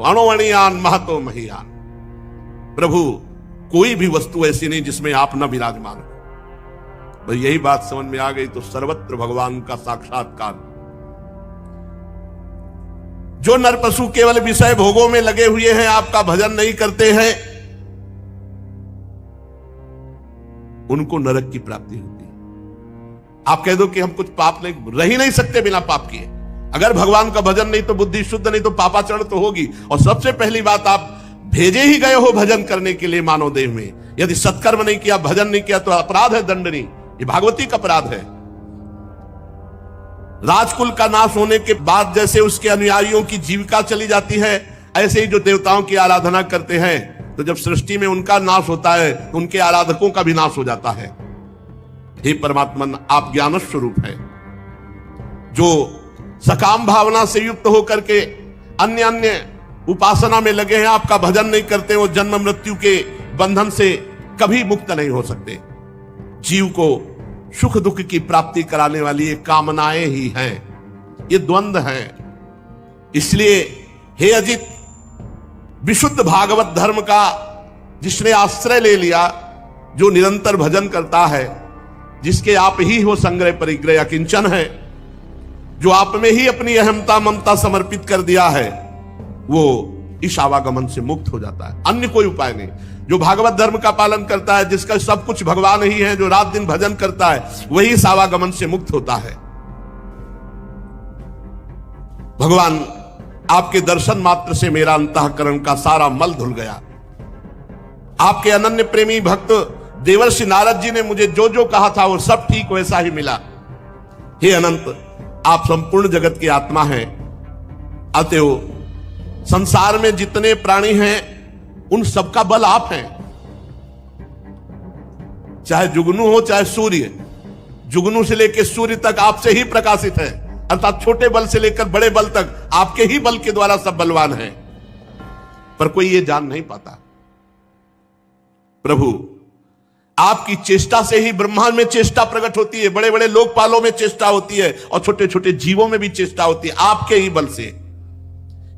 अणुअणियान महतो महियान। प्रभु, कोई भी वस्तु ऐसी नहीं जिसमें आप न विराजमान हो। भाई यही बात समझ में आ गई तो सर्वत्र भगवान का साक्षात्कार। जो नर पशु केवल विषय भोगों में लगे हुए हैं, आपका भजन नहीं करते हैं, उनको नरक की प्राप्ति होती है। आप कह दो कि हम कुछ पाप नहीं, रह ही नहीं सकते बिना पाप किए। अगर भगवान का भजन नहीं तो बुद्धि शुद्ध नहीं तो पापाचरण तो होगी। और सबसे पहली बात, आप भेजे ही गए हो भजन करने के लिए मानव देह में। यदि सत्कर्म नहीं किया, भजन नहीं किया तो अपराध है, दंडनीय। ये भागवती का अपराध है। राजकुल का नाश होने के बाद जैसे उसके अनुयायियों की जीविका चली जाती है, ऐसे ही जो देवताओं की आराधना करते हैं, तो जब सृष्टि में उनका नाश होता है तो उनके आराधकों का भी नाश हो जाता है। हे परमात्मन, आप ज्ञान स्वरूप है। जो सकाम भावना से युक्त होकर के अन्य अन्य उपासना में लगे हैं, आपका भजन नहीं करते, वो जन्म मृत्यु के बंधन से कभी मुक्त नहीं हो सकते। जीव को सुख दुख की प्राप्ति कराने वाली ये कामनाएं ही हैं, ये द्वंद्व हैं। इसलिए हे अजित, विशुद्ध भागवत धर्म का जिसने आश्रय ले लिया, जो निरंतर भजन करता है, जिसके आप ही हो संग्रह परिग्रह अकिंचन है, जो आप में ही अपनी अहमता ममता समर्पित कर दिया है, वो इस आवागमन से मुक्त हो जाता है। अन्य कोई उपाय नहीं। जो भागवत धर्म का पालन करता है, जिसका सब कुछ भगवान ही है, जो रात दिन भजन करता है, वही इस आवागमन से मुक्त होता है। भगवान आपके दर्शन मात्र से मेरा अंतःकरण का सारा मल धुल गया। आपके अनन्य प्रेमी भक्त देवर्षि नारद जी ने मुझे जो जो कहा था वो सब ठीक वैसा ही मिला। हे अनंत, आप संपूर्ण जगत की आत्मा हैं, अतएव संसार में जितने प्राणी हैं उन सबका बल आप हैं। चाहे जुगनू हो चाहे सूर्य, जुगनू से लेकर सूर्य तक आपसे ही प्रकाशित है, अर्थात छोटे बल से लेकर बड़े बल तक आपके ही बल के द्वारा सब बलवान हैं, पर कोई ये जान नहीं पाता। प्रभु, आपकी चेष्टा से ही ब्रह्मांड में चेष्टा प्रकट होती है, बड़े बड़े लोकपालों में चेष्टा होती है और छोटे छोटे जीवों में भी चेष्टा होती है, आपके ही बल से।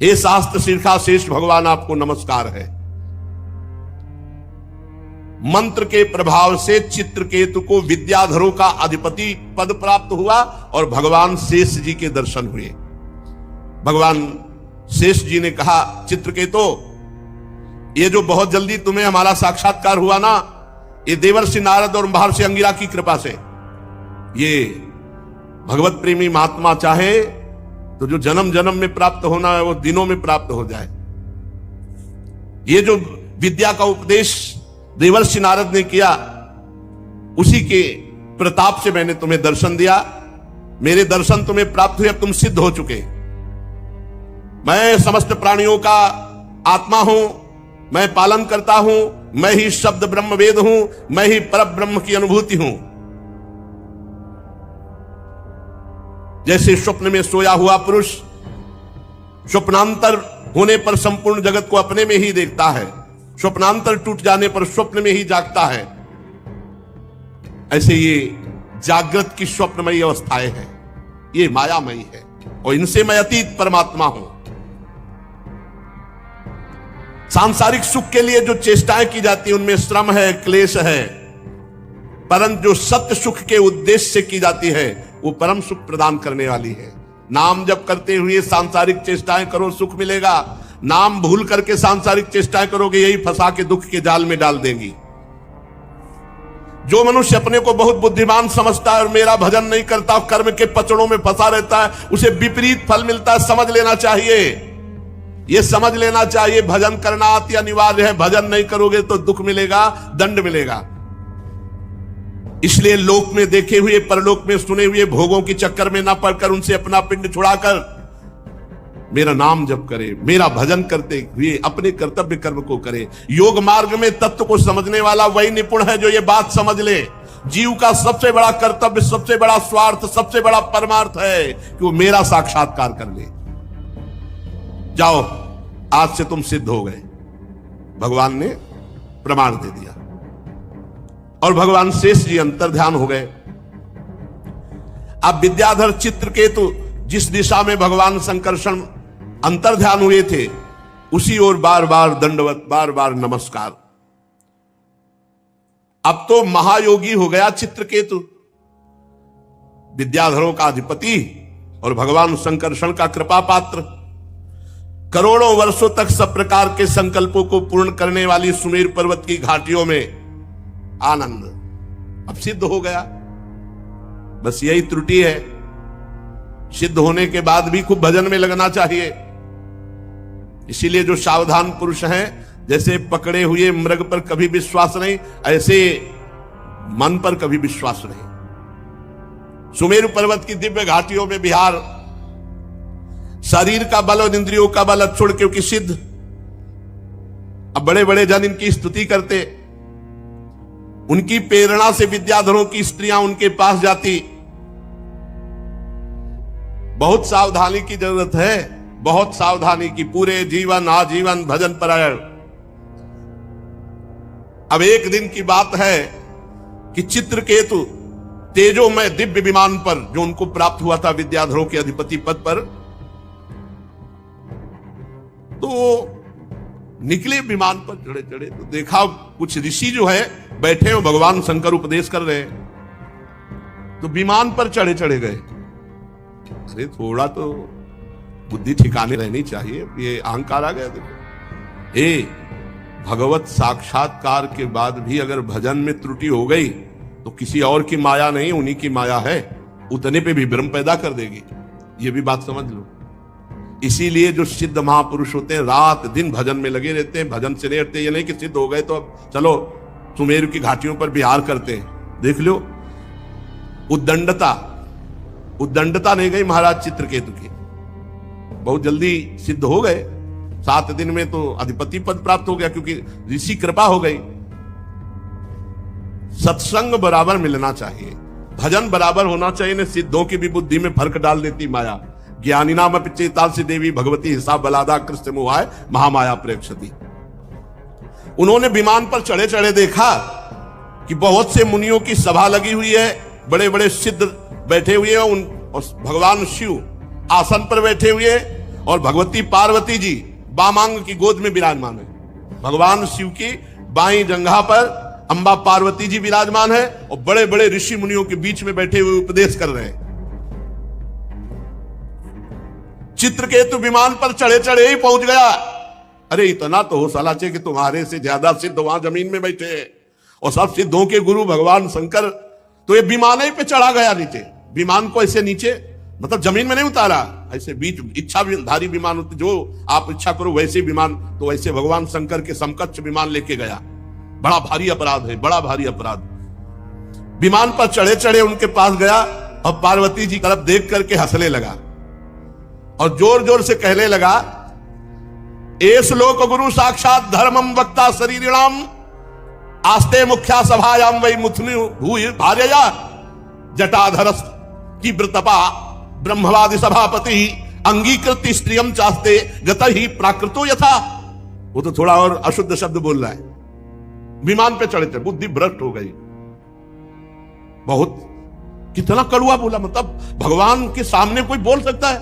हे शास्त्र शीर्षा शेष भगवान, आपको नमस्कार है। मंत्र के प्रभाव से चित्रकेतु को विद्याधरों का अधिपति पद प्राप्त हुआ और भगवान शेष जी के दर्शन हुए। भगवान शेष जी ने कहा, चित्रकेतु, ये जो बहुत जल्दी तुम्हें हमारा साक्षात्कार हुआ ना, ये देवर्षि नारद और महर्षि अंगिरा की कृपा से। ये भगवत प्रेमी महात्मा चाहे तो जो जन्म जन्म में प्राप्त होना है वो दिनों में प्राप्त हो जाए। ये जो विद्या का उपदेश देवर्षि नारद ने किया, उसी के प्रताप से मैंने तुम्हें दर्शन दिया। मेरे दर्शन तुम्हें प्राप्त हुए, अब तुम सिद्ध हो चुके। मैं समस्त प्राणियों का आत्मा हूं, मैं पालन करता हूं, मैं ही शब्द ब्रह्म वेद हूं, मैं ही पर ब्रह्म की अनुभूति हूं। जैसे स्वप्न में सोया हुआ पुरुष स्वप्नांतर होने पर संपूर्ण जगत को अपने में ही देखता है, स्वप्नांतर टूट जाने पर स्वप्न में ही जागता है, ऐसे ये जागृत की स्वप्नमयी अवस्थाएं हैं, ये मायामयी है और इनसे मैं अतीत परमात्मा हूं। सांसारिक सुख के लिए जो चेष्टाएं की जाती हैं उनमें श्रम है, क्लेश है, परंतु जो सत्य सुख के उद्देश्य से की जाती है वो परम सुख प्रदान करने वाली है। नाम जप करते हुए सांसारिक चेष्टाएं करो, सुख मिलेगा। नाम भूल करके सांसारिक चेष्टाएं करोगे, यही फंसा के दुख के जाल में डाल देंगी। जो मनुष्य अपने को बहुत बुद्धिमान समझता है और मेरा भजन नहीं करता, कर्म के पचड़ों में फंसा रहता है, उसे विपरीत फल मिलता है। समझ लेना चाहिए, यह समझ लेना चाहिए, भजन करना अति अनिवार्य है। भजन नहीं करोगे तो दुख मिलेगा, दंड मिलेगा। इसलिए लोक में देखे हुए, परलोक में सुने हुए भोगों के चक्कर में ना पड़कर उनसे अपना पिंड छुड़ाकर मेरा नाम जप करे, मेरा भजन करते हुए अपने कर्तव्य कर्म को करे। योग मार्ग में तत्व को समझने वाला वही निपुण है जो ये बात समझ ले, जीव का सबसे बड़ा कर्तव्य, सबसे बड़ा स्वार्थ, सबसे बड़ा परमार्थ है कि वो मेरा साक्षात्कार कर ले। जाओ, आज से तुम सिद्ध हो गए, भगवान ने प्रमाण दे दिया। और भगवान शेष जी अंतर्ध्यान हो गए। अब विद्याधर चित्रकेतु जिस दिशा में भगवान संकर्षण अंतर्ध्यान हुए थे, उसी ओर बार बार दंडवत, बार बार नमस्कार। अब तो महायोगी हो गया चित्रकेतु, विद्याधरों का अधिपति और भगवान संकर्षण का कृपा पात्र। करोड़ों वर्षों तक सब प्रकार के संकल्पों को पूर्ण करने वाली सुमेर पर्वत की घाटियों में आनंद अब सिद्ध हो गया। बस यही त्रुटि है, सिद्ध होने के बाद भी खूब भजन में लगना चाहिए। इसीलिए जो सावधान पुरुष हैं, जैसे पकड़े हुए मृग पर कभी विश्वास नहीं, ऐसे मन पर कभी विश्वास नहीं। सुमेरु पर्वत की दिव्य घाटियों में विहार, शरीर का बल और इंद्रियों का बल छोड़, क्योंकि सिद्ध। अब बड़े बड़े जन इनकी स्तुति करते, उनकी प्रेरणा से विद्याधरों की स्त्रियां उनके पास जाती। बहुत सावधानी की जरूरत है, बहुत सावधानी की। पूरे जीवन आजीवन भजन परायण। अब एक दिन की बात है कि चित्रकेतु तेजोमय दिव्य विमान पर, जो उनको प्राप्त हुआ था विद्याधरों के अधिपति पद पर, तो निकले विमान पर चढ़े चढ़े तो देखा कुछ ऋषि जो है बैठे हो, भगवान शंकर उपदेश कर रहे हैं, तो विमान पर चढ़े चढ़े गए। अरे थोड़ा तो बुद्धि ठिकाने रहनी चाहिए, ये अहंकार आ गया। देखो, ए भगवत साक्षात्कार के बाद भी अगर भजन में त्रुटि हो गई तो किसी और की माया नहीं, उन्हीं की माया है, उतने पे भी भ्रम पैदा कर देगी। ये भी बात समझ लो। इसीलिए जो सिद्ध महापुरुष होते हैं रात दिन भजन में लगे रहते हैं, भजन से नहीं हटते। ये नहीं कि सिद्ध हो गए तो अब चलो सुमेरु की घाटियों पर विहार करते हैं। देख लो उद्दंडता नहीं गई महाराज चित्रकेतु की, बहुत जल्दी सिद्ध हो गए। 7 दिन में तो अधिपति पद प्राप्त हो गया, क्योंकि ऋषि कृपा हो गई। सत्संग बराबर मिलना चाहिए, भजन बराबर होना चाहिए। न सिद्धों की भी बुद्धि में फर्क डाल देती माया। ज्ञानी नाम पिचेता से देवी भगवती हिसाब बलादा कृष्ण मोहाय महामाया प्रेक्षती। उन्होंने विमान पर चढ़े चढ़े देखा कि बहुत से मुनियों की सभा लगी हुई है, बड़े बड़े सिद्ध बैठे हुए हैं, और भगवान शिव आसन पर बैठे हुए, और भगवती पार्वती जी बामांग की गोद में विराजमान है। भगवान शिव की बाईं जंघा पर अंबा पार्वती जी विराजमान है, और बड़े बड़े ऋषि मुनियों के बीच में बैठे हुए उपदेश कर रहे हैं। चित्रकेतु विमान पर चढ़े चढ़े ही पहुंच गया। अरे इतना तो हो साला चाहिए कि तुम्हारे से ज्यादा सिद्ध वहां जमीन में बैठे हैं, और सब सिद्धों के गुरु भगवान शंकर। तो ये विमान ही पे चढ़ा गया नीचे। विमान को ऐसे नीचे मतलब जमीन में नहीं उतारा, ऐसे बीच इच्छाधारी विमान होते, जो आप इच्छा करो वैसे विमान। तो ऐसे भगवान शंकर के समकक्ष विमान लेके गया। बड़ा भारी अपराध है, बड़ा भारी अपराध। विमान पर चढ़े चढ़े उनके पास गया, और पार्वती जी तरफ देख करके हंसने लगा, और जोर जोर से कहने लगा, एस लोक गुरु साक्षात धर्मम वक्ता शरीरिणाम आस्ते मुख्या सभायाम वही मुथुनि भूय भार्यया जटाधरस की व्रतपा ब्रह्मवादी सभापति अंगीकृत स्त्रियम चास्ते गत ही प्राकृतो यथा। वो तो थोड़ा और अशुद्ध शब्द बोल रहा है। विमान पे चढ़े थे, बुद्धि भ्रष्ट हो गई। बहुत कितना कड़ुआ बोला, मतलब भगवान के सामने कोई बोल सकता है,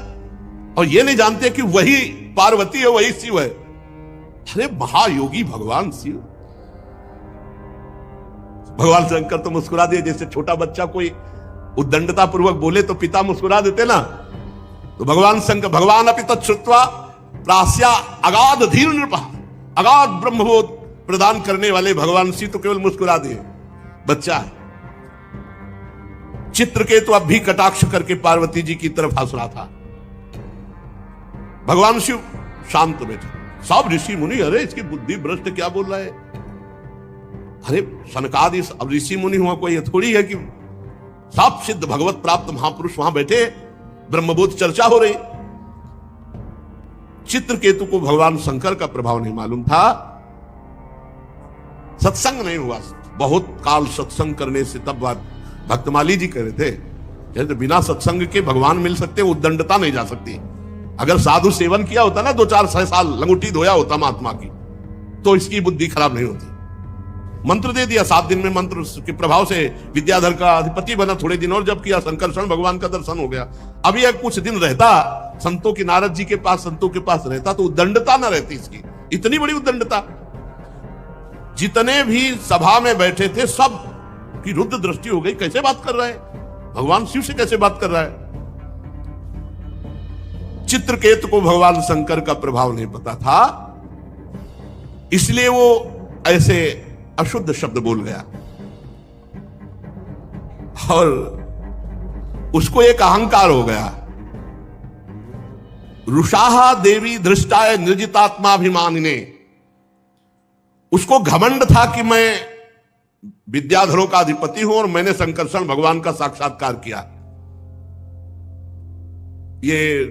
और ये नहीं जानते कि वही पार्वती है, वही शिव है। अरे महायोगी भगवान शिव। भगवान शंकर तो मुस्कुरा दिए, जैसे छोटा बच्चा कोई उद्दंडता पूर्वक बोले तो पिता मुस्कुरा देते ना। तो भगवान शंकर, भगवान अपि तच्छ्रुत्वा प्रास्या अगाध धीर नृपा, अगाध ब्रह्मबोध प्रदान करने वाले भगवान शिव तो केवल मुस्कुरा दिए, बच्चा है। चित्रकेतु अब भी कटाक्ष करके पार्वती जी की तरफ हंस रहा था। भगवान शिव शांत बैठे। सब ऋषि मुनि, अरे इसकी बुद्धि भ्रष्ट क्या बोल रहा है। अरे सनकादि ऋषि मुनि हुआ कोई थोड़ी है कि सब सिद्ध भगवत प्राप्त महापुरुष वहां बैठे, ब्रह्मबोध चर्चा हो रही। चित्रकेतु को भगवान शंकर का प्रभाव नहीं मालूम था, सत्संग नहीं हुआ। बहुत काल सत्संग करने से तब बात भक्तमाली जी कह रहे थे, तो बिना सत्संग के भगवान मिल सकते, उद्दंडता नहीं जा सकती। अगर साधु सेवन किया होता ना 2-4 साल, लंगोटी धोया होता महात्मा की, तो इसकी बुद्धि खराब नहीं होती। मंत्र दे दिया, 7 दिन में मंत्र के प्रभाव से विद्याधर का अधिपति बना। थोड़े दिन और जब किया, संकर्षण भगवान का दर्शन हो गया। अभी एक कुछ दिन रहता संतों की, नारद जी के पास, संतों के पास रहता, तो उद्दंडता ना रहती इसकी। इतनी बड़ी उद्दंडता। जितने भी सभा में बैठे थे सब की रुद्र दृष्टि हो गई। कैसे बात कर रहा है भगवान शिव से, कैसे बात कर रहा है। चित्रकेतु को भगवान शंकर का प्रभाव नहीं पता था, इसलिए वो ऐसे अशुद्ध शब्द बोल गया, और उसको एक अहंकार हो गया। रुषाहा देवी दृष्टाय निर्जितात्माभिमानिने, उसको घमंड था कि मैं विद्याधरों का अधिपति हूं और मैंने संकर्षण भगवान का साक्षात्कार किया। ये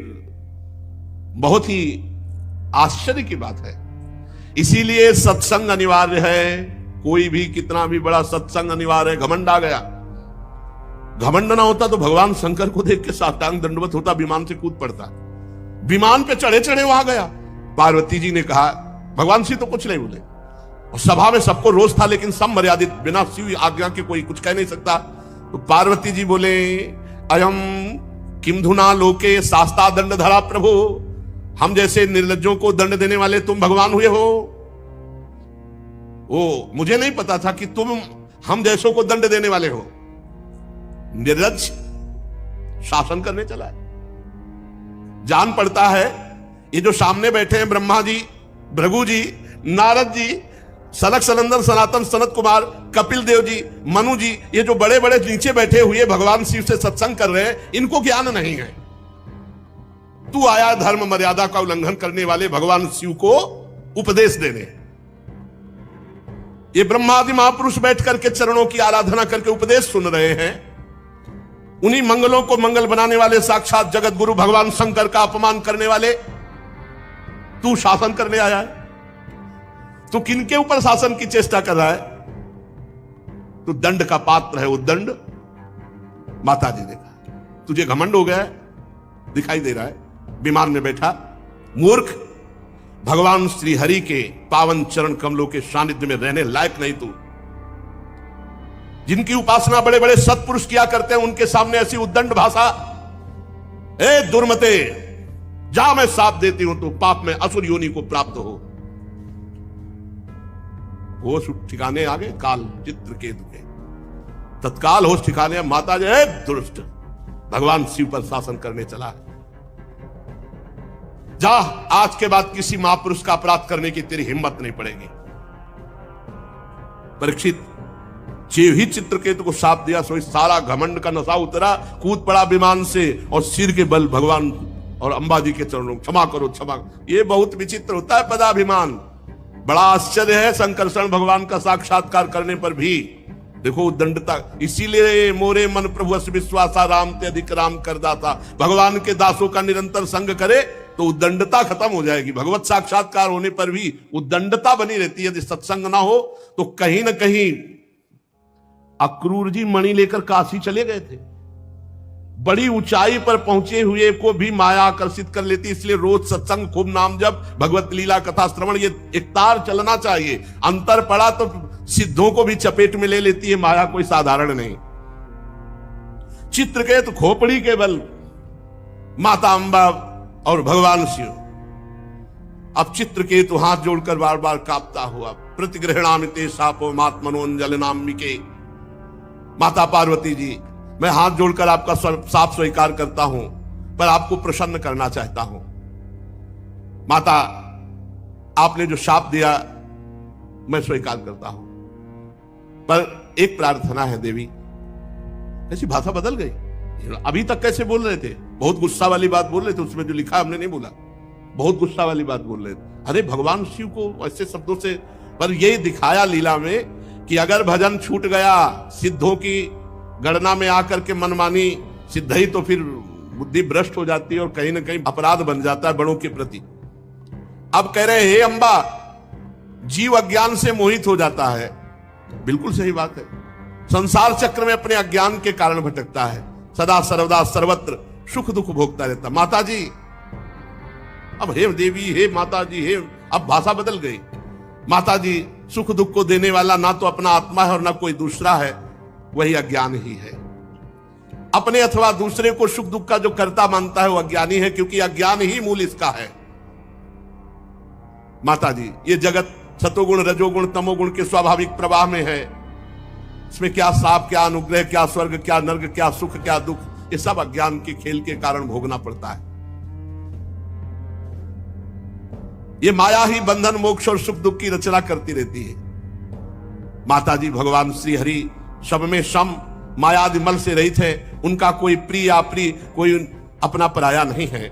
बहुत ही आश्चर्य की बात है। इसीलिए सत्संग अनिवार्य है। कोई भी कितना भी बड़ा सत्संग अनिवार्य है। घमंड आ गया, घमंड ना होता तो भगवान शंकर को देख के साष्टांग दंडवत होता, विमान से कूद पड़ता। विमान पे चढ़े चढ़े वहां गया। पार्वती जी ने कहा, भगवान शिव तो कुछ नहीं बोले, और सभा में सबको रोष था, लेकिन सब मर्यादित, बिना शिव आज्ञा के कोई कुछ कह नहीं सकता। तो पार्वती जी बोले, अयम किम धुना लोके शास्ता दंड धरा प्रभु, हम जैसे निर्लज्जों को दंड देने वाले तुम भगवान हुए हो। वो मुझे नहीं पता था कि तुम हम जैसों को दंड देने वाले हो। निर्लज्ज शासन करने चला है। जान पड़ता है ये जो सामने बैठे हैं ब्रह्मा जी, भृगु जी, नारद जी, सनक सनंदन सनातन सनत कुमार, कपिल देव जी, मनु जी, ये जो बड़े बड़े नीचे बैठे हुए भगवान शिव से सत्संग कर रहे हैं, इनको ज्ञान नहीं है। तू आया धर्म मर्यादा का उल्लंघन करने वाले भगवान शिव को उपदेश देने। ये ब्रह्मादि महापुरुष बैठ करके चरणों की आराधना करके उपदेश सुन रहे हैं। उन्हीं मंगलों को मंगल बनाने वाले साक्षात जगत गुरु भगवान शंकर का अपमान करने वाले तू शासन करने आया है। तू किनके ऊपर शासन की चेष्टा कर रहा है? तू दंड का पात्र है। वो दंड माता जी ने कहा। तुझे घमंड हो गया है, दिखाई दे रहा है विमान में बैठा मूर्ख। भगवान श्री हरि के पावन चरण कमलों के सानिध्य में रहने लायक नहीं तू। जिनकी उपासना बड़े बड़े सत्पुरुष किया करते हैं, उनके सामने ऐसी उद्दंड भाषा। ए दुर्मते, जा मैं साप देती हूं, तो पाप में असुर योनि को प्राप्त हो। होश ठिकाने आ गए काल चित्रकेतु के। तत्काल होश ठिकाने। माता जी दुष्ट, भगवान शिव पर शासन करने चला है। जा, आज के बाद किसी महापुरुष का अपराध करने की तेरी हिम्मत नहीं पड़ेगी। परीक्षित जीव ही चित्रकेतु को शाप दिया, सो इस सारा घमंड का नशा उतरा, कूद पड़ा विमान से और सिर के बल भगवान और अंबा जी के चरणों, क्षमा करो क्षमा। ये बहुत विचित्र होता है पदाभिमान। बड़ा आश्चर्य है संकर्षण भगवान का साक्षात्कार करने पर भी। देखो दंडता। इसीलिए मोरे मन प्रभु अस विश्वासा, राम ते अधिक राम कर दाता। भगवान के दासों का निरंतर संग करे तो उद्दंडता खत्म हो जाएगी। भगवत साक्षात्कार होने पर भी उद्दंडता बनी रहती है। यदि सत्संग ना हो तो कहीं ना कहीं अक्रूर जी मणि लेकर काशी चले गए थे। बड़ी ऊंचाई पर पहुंचे हुए को भी माया आकर्षित कर लेती। इसलिए रोज सत्संग, खूब नाम जप, भगवत लीला कथा श्रवण, ये एक तार चलना चाहिए। अंतर पड़ा तो सिद्धों को भी चपेट में ले लेती है माया, कोई साधारण नहीं। चित्रकेतु खोपड़ी के बल माता अंबा और भगवान शिव। अब चित्रकेतु हाथ जोड़कर बार बार कांपता हुआ, प्रतिग्रहणामिते सापो मात्मनोंजल नामिके। माता पार्वती जी, मैं हाथ जोड़कर आपका साप स्वीकार करता हूं, पर आपको प्रसन्न करना चाहता हूं। माता, आपने जो शाप दिया मैं स्वीकार करता हूं, पर एक प्रार्थना है देवी। ऐसी भाषा बदल गई। अभी तक कैसे बोल रहे थे? बहुत गुस्सा वाली बात बोल रहे थे। उसमें जो लिखा हमने नहीं बोला, बहुत गुस्सा वाली बात बोल रहे थे। अरे भगवान शिव को ऐसे शब्दों से, पर यही दिखाया लीला में कि अगर भजन छूट गया, सिद्धों की गणना में आकर के मनमानी सिद्ध ही, तो फिर बुद्धि भ्रष्ट हो जाती है और कहीं ना कहीं अपराध बन जाता है बड़ों के प्रति। अब कह रहे हे अंबा, जीव अज्ञान से मोहित हो जाता है। बिल्कुल सही बात है। संसार चक्र में अपने अज्ञान के कारण भटकता है, सदा सर्वदा सर्वत्र सुख दुख भोगता रहता। माता जी, अब हे देवी, हे माता जी, हे, अब भाषा बदल गई। माता जी, सुख दुख को देने वाला ना तो अपना आत्मा है और ना कोई दूसरा है, वही अज्ञान ही है। अपने अथवा दूसरे को सुख दुख का जो कर्ता मानता है वो अज्ञानी है, क्योंकि अज्ञान ही मूल इसका है। माता जी, ये जगत सतोगुण रजोगुण तमोगुण के स्वाभाविक प्रवाह में है। इसमें क्या साप, क्या अनुग्रह, क्या स्वर्ग, क्या नर्क, क्या सुख, क्या दुख, ये सब अज्ञान के खेल के कारण भोगना पड़ता है। ये माया ही बंधन मोक्ष और सुख दुख की रचना करती रहती है। माता जी, भगवान श्री हरि सब में सम, मायादि मल से रहित है। उनका कोई प्रिय अप्रिय, कोई अपना पराया नहीं है।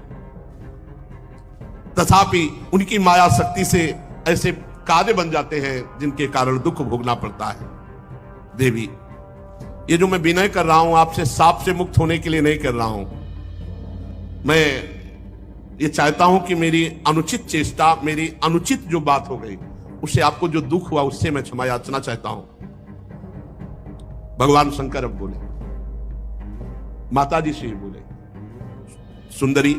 तथापि उनकी माया शक्ति से ऐसे कार्य बन जाते हैं जिनके कारण दुख भोगना पड़ता है। देवी, ये जो मैं विनय कर रहा हूं आपसे, साप से मुक्त होने के लिए नहीं कर रहा हूं। मैं ये चाहता हूं कि मेरी अनुचित चेष्टा, मेरी अनुचित जो बात हो गई, उससे आपको जो दुख हुआ उससे मैं क्षमा याचना चाहता हूं। भगवान शंकर अब बोले, माता जी से ही बोले, सुंदरी,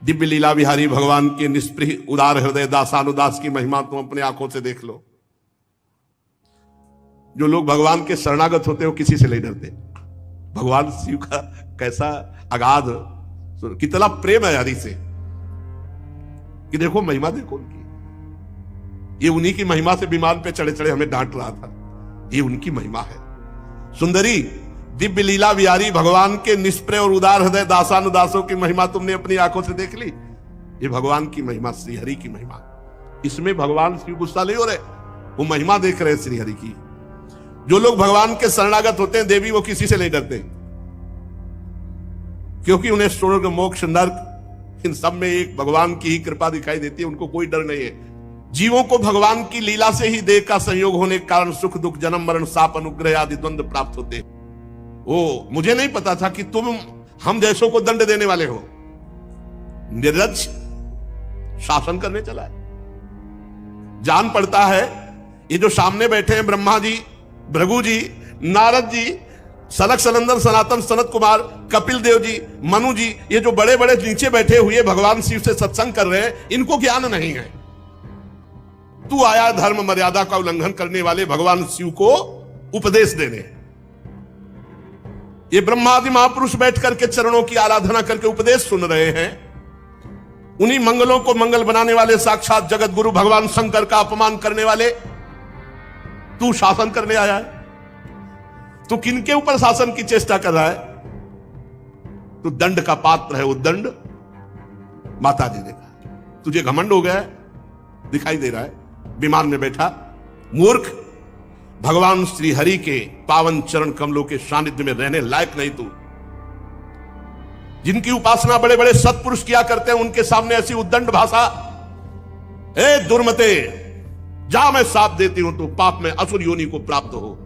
दिव्य लीला विहारी भगवान के निष्प्रिय उदार हृदय दासानुदास की महिमा तुम अपने आंखों से देख लो। जो लोग भगवान के शरणागत होते हैं वो किसी से नहीं डरते। भगवान शिव का कैसा अगाध, कितना प्रेम है हरि से, कि देखो महिमा देखो उनकी। ये उन्हीं की महिमा से विमान पे चढ़े चढ़े हमें डांट रहा था। ये उनकी महिमा है। सुंदरी, दिव्य लीला विहारी भगवान के निष्प्रिय और उदार हृदय दासानुदासों की महिमा तुमने अपनी आंखों से देख ली। ये भगवान की महिमा, श्री हरि की महिमा। इसमें भगवान शिव गुस्सा नहीं हो रहे, वो महिमा देख रहे हैं श्री हरि की। जो लोग भगवान के शरणागत होते हैं देवी, वो किसी से नहीं डरते, क्योंकि उन्हें स्वर्ग मोक्ष नर्क इन सब में एक भगवान की ही कृपा दिखाई देती है, उनको कोई डर नहीं है। जीवों को भगवान की लीला से ही देह का संयोग होने के कारण सुख दुख जन्म मरण शाप अनुग्रह आदि द्वंद्व प्राप्त होते हैं। ओ मुझे नहीं पता था कि तुम हम जैसों को दंड देने वाले हो। निर्लज्ज शासन करने चला है। जान पड़ता है ये जो सामने बैठे हैं ब्रह्मा जी, भृगु जी, नारद जी, सनक सनंदन सनातन सनत कुमार, कपिल देव जी, मनु जी, ये जो बड़े बड़े नीचे बैठे हुए भगवान शिव से सत्संग कर रहे हैं, इनको ज्ञान नहीं है। तू आया धर्म मर्यादा का उल्लंघन करने वाले भगवान शिव को उपदेश देने। ये ब्रह्मादि महापुरुष बैठ करके चरणों की आराधना करके उपदेश सुन रहे हैं। उन्हीं मंगलों को मंगल बनाने वाले साक्षात जगत गुरु भगवान शंकर का अपमान करने वाले तू शासन करने आया है। तू किनके ऊपर शासन की चेष्टा कर रहा है? तू दंड का पात्र है। वो दंड माता जी ने कहा। तुझे घमंड हो गया है, दिखाई दे रहा है विमान में बैठा मूर्ख। भगवान श्री हरि के पावन चरण कमलों के सानिध्य में रहने लायक नहीं तू। जिनकी उपासना बड़े बड़े सत्पुरुष किया करते हैं, उनके सामने ऐसी उद्दंड भाषा। ए दुर्मते, जा मैं साप देती हूं, तू पाप में असुर योनि को प्राप्त हो।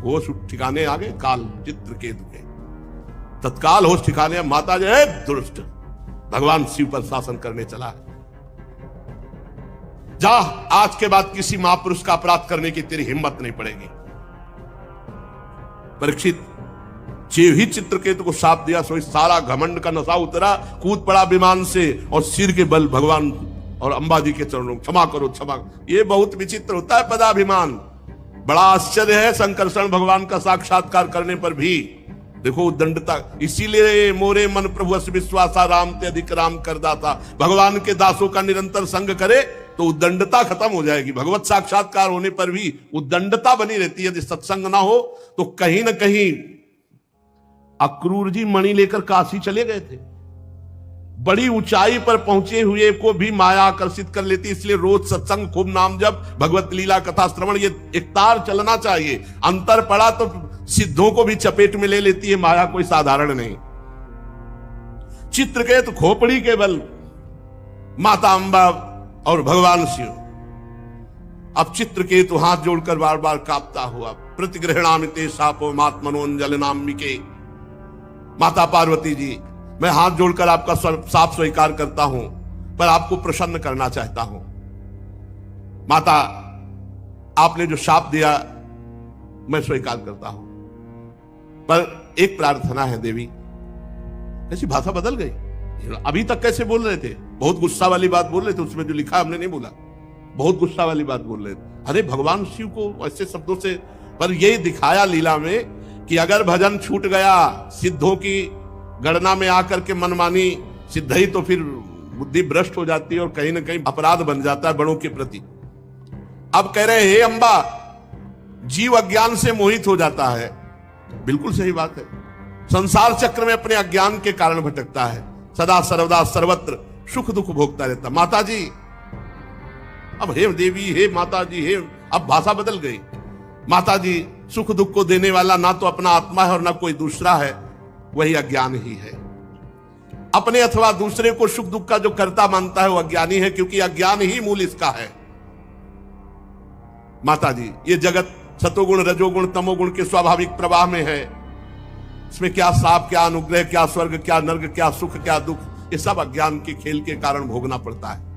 होश ठिकाने आ गए काल चित्रकेतु के। तत्काल होश ठिकाने। माता जी दुष्ट, भगवान शिव पर शासन करने चला है। जा, आज के बाद किसी महापुरुष का अपराध करने की तेरी हिम्मत नहीं पड़ेगी। परीक्षित जीव ही चित्रकेतु को साप दिया, सो सारा घमंड का नशा उतरा, कूद पड़ा विमान से और सिर के बल भगवान और अंबा जी के चरणों, क्षमा करो क्षमा। ये बहुत विचित्र होता है पदाभिमान। बड़ा आश्चर्य है संकर्षण भगवान का साक्षात्कार करने पर भी। देखो दंडता। इसीलिए मोरे मन प्रभु अस विश्वासा, राम ते अधिक राम कर दाता। भगवान के दासों का निरंतर संग करे तो उद्दंडता खत्म हो जाएगी। भगवत साक्षात्कार होने पर भी उद्दंडता बनी रहती है। यदि सत्संग ना हो तो कहीं ना कहीं अक्रूर जी मणि लेकर काशी चले गए थे। बड़ी ऊंचाई पर पहुंचे हुए को भी माया आकर्षित कर लेती, इसलिए रोज सत्संग, खूब नाम जप, भगवत लीला कथा श्रवण, ये एक तार चलना चाहिए। अंतर पड़ा तो सिद्धों को भी चपेट में ले लेती है माया, कोई साधारण नहीं। चित्रकेतु खोपड़ी के बल माता अंबा और भगवान शिव। अब चित्रकेतु हाथ जोड़कर बार बार कांपता हुआ, प्रतिग्रहणामिते सापो मात्मनोंजलनाम्बिके। माता पार्वती जी, मैं हाथ जोड़कर आपका साप स्वीकार करता हूं, पर आपको प्रसन्न करना चाहता हूं। माता, आपने जो शाप दिया मैं स्वीकार करता हूं, पर एक प्रार्थना है देवी। ऐसी भाषा बदल गई। अभी तक कैसे बोल रहे थे? बहुत गुस्सा वाली बात बोल रहे थे। उसमें जो लिखा हमने नहीं बोला, बहुत गुस्सा वाली बात बोल रहे थे। अरे भगवान शिव को ऐसे शब्दों से, पर यही दिखाया लीला में कि अगर भजन छूट गया, सिद्धों की गणना में आकर के मनमानी सिद्ध ही, तो फिर बुद्धि भ्रष्ट हो जाती है और कहीं ना कहीं अपराध बन जाता है बड़ों के प्रति। अब कह रहे हे अंबा, जीव अज्ञान से मोहित हो जाता है। बिल्कुल सही बात है। संसार चक्र में अपने अज्ञान के कारण भटकता है, सदा सर्वदा सर्वत्र सुख दुख भोगता रहता। माता जी, अब हे देवी, हे माता जी, हे, अब भाषा बदल गई। माता जी, सुख दुख को देने वाला ना तो अपना आत्मा है और ना कोई दूसरा है, वही अज्ञान ही है। अपने अथवा दूसरे को सुख दुख का जो कर्ता मानता है वो अज्ञानी है, क्योंकि अज्ञान ही मूल इसका है। माता जी, ये जगत सतोगुण रजोगुण तमोगुण के स्वाभाविक प्रवाह में है। इसमें क्या साप, क्या अनुग्रह, क्या स्वर्ग, क्या नर्क, क्या सुख, क्या दुख, ये सब अज्ञान के खेल के कारण भोगना पड़ता है।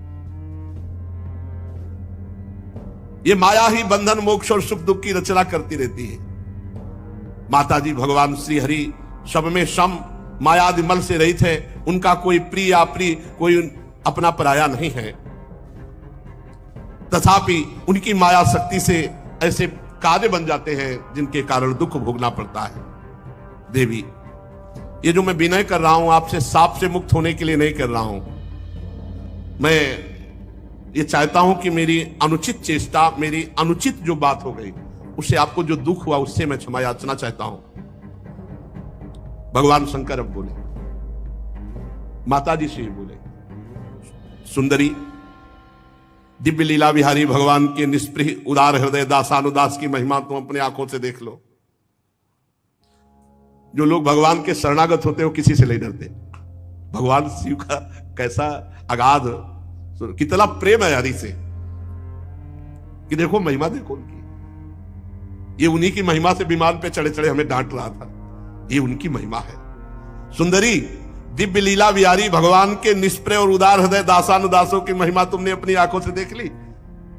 ये माया ही बंधन मोक्ष और सुख दुख की रचना करती रहती है। माता जी, भगवान श्री हरि सब में सम मायादि मल से रहित है। उनका कोई प्रिय अप्रिय, कोई अपना पराया नहीं है। तथापि उनकी माया शक्ति से ऐसे कार्य बन जाते हैं जिनके कारण दुख भोगना पड़ता है। देवी, ये जो मैं विनय कर रहा हूं आपसे, साप से मुक्त होने के लिए नहीं कर रहा हूं। मैं ये चाहता हूं कि मेरी अनुचित चेष्टा, मेरी अनुचित जो बात हो गई, उससे आपको जो दुख हुआ उससे मैं क्षमा याचना चाहता हूं। भगवान शंकर अब बोले, माता जी से बोले, सुंदरी, दिव्य लीला विहारी भगवान के निष्प्रिय उदार हृदय दासानुदास की महिमा तुम अपने आंखों से देख लो। जो लोग भगवान के शरणागत होते हो किसी से नहीं डरते। भगवान शिव का कैसा अगाध, कितना प्रेम है हरि से कि देखो महिमा देखो उनकी। ये उन्हीं की महिमा से विमान पे चढ़े चढ़े हमें डांट रहा था, ये उनकी महिमा है। सुंदरी दिव्य लीला विहारी भगवान के निष्प्रय और उदार हृदय दासानुदासों की महिमा तुमने अपनी आंखों से देख ली।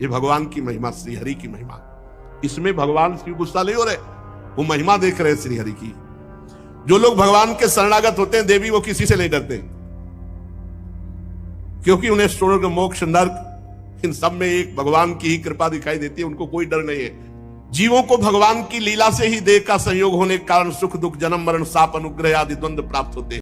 ये भगवान की महिमा, श्री हरि की महिमा। इसमें भगवान शिव गुस्सा नहीं हो रहे, वो महिमा देख रहे हैं श्री हरि की। जो लोग भगवान के शरणागत होते हैं देवी, वो किसी से नहीं डरते, क्योंकि उन्हें स्वर्ग मोक्ष नर्क इन सब में एक भगवान की ही कृपा दिखाई देती है, उनको कोई डर नहीं है। जीवों को भगवान की लीला से ही देह का संयोग होने के कारण सुख दुख जन्म मरण शाप अनुग्रह आदि द्वंद्व प्राप्त होते हैं।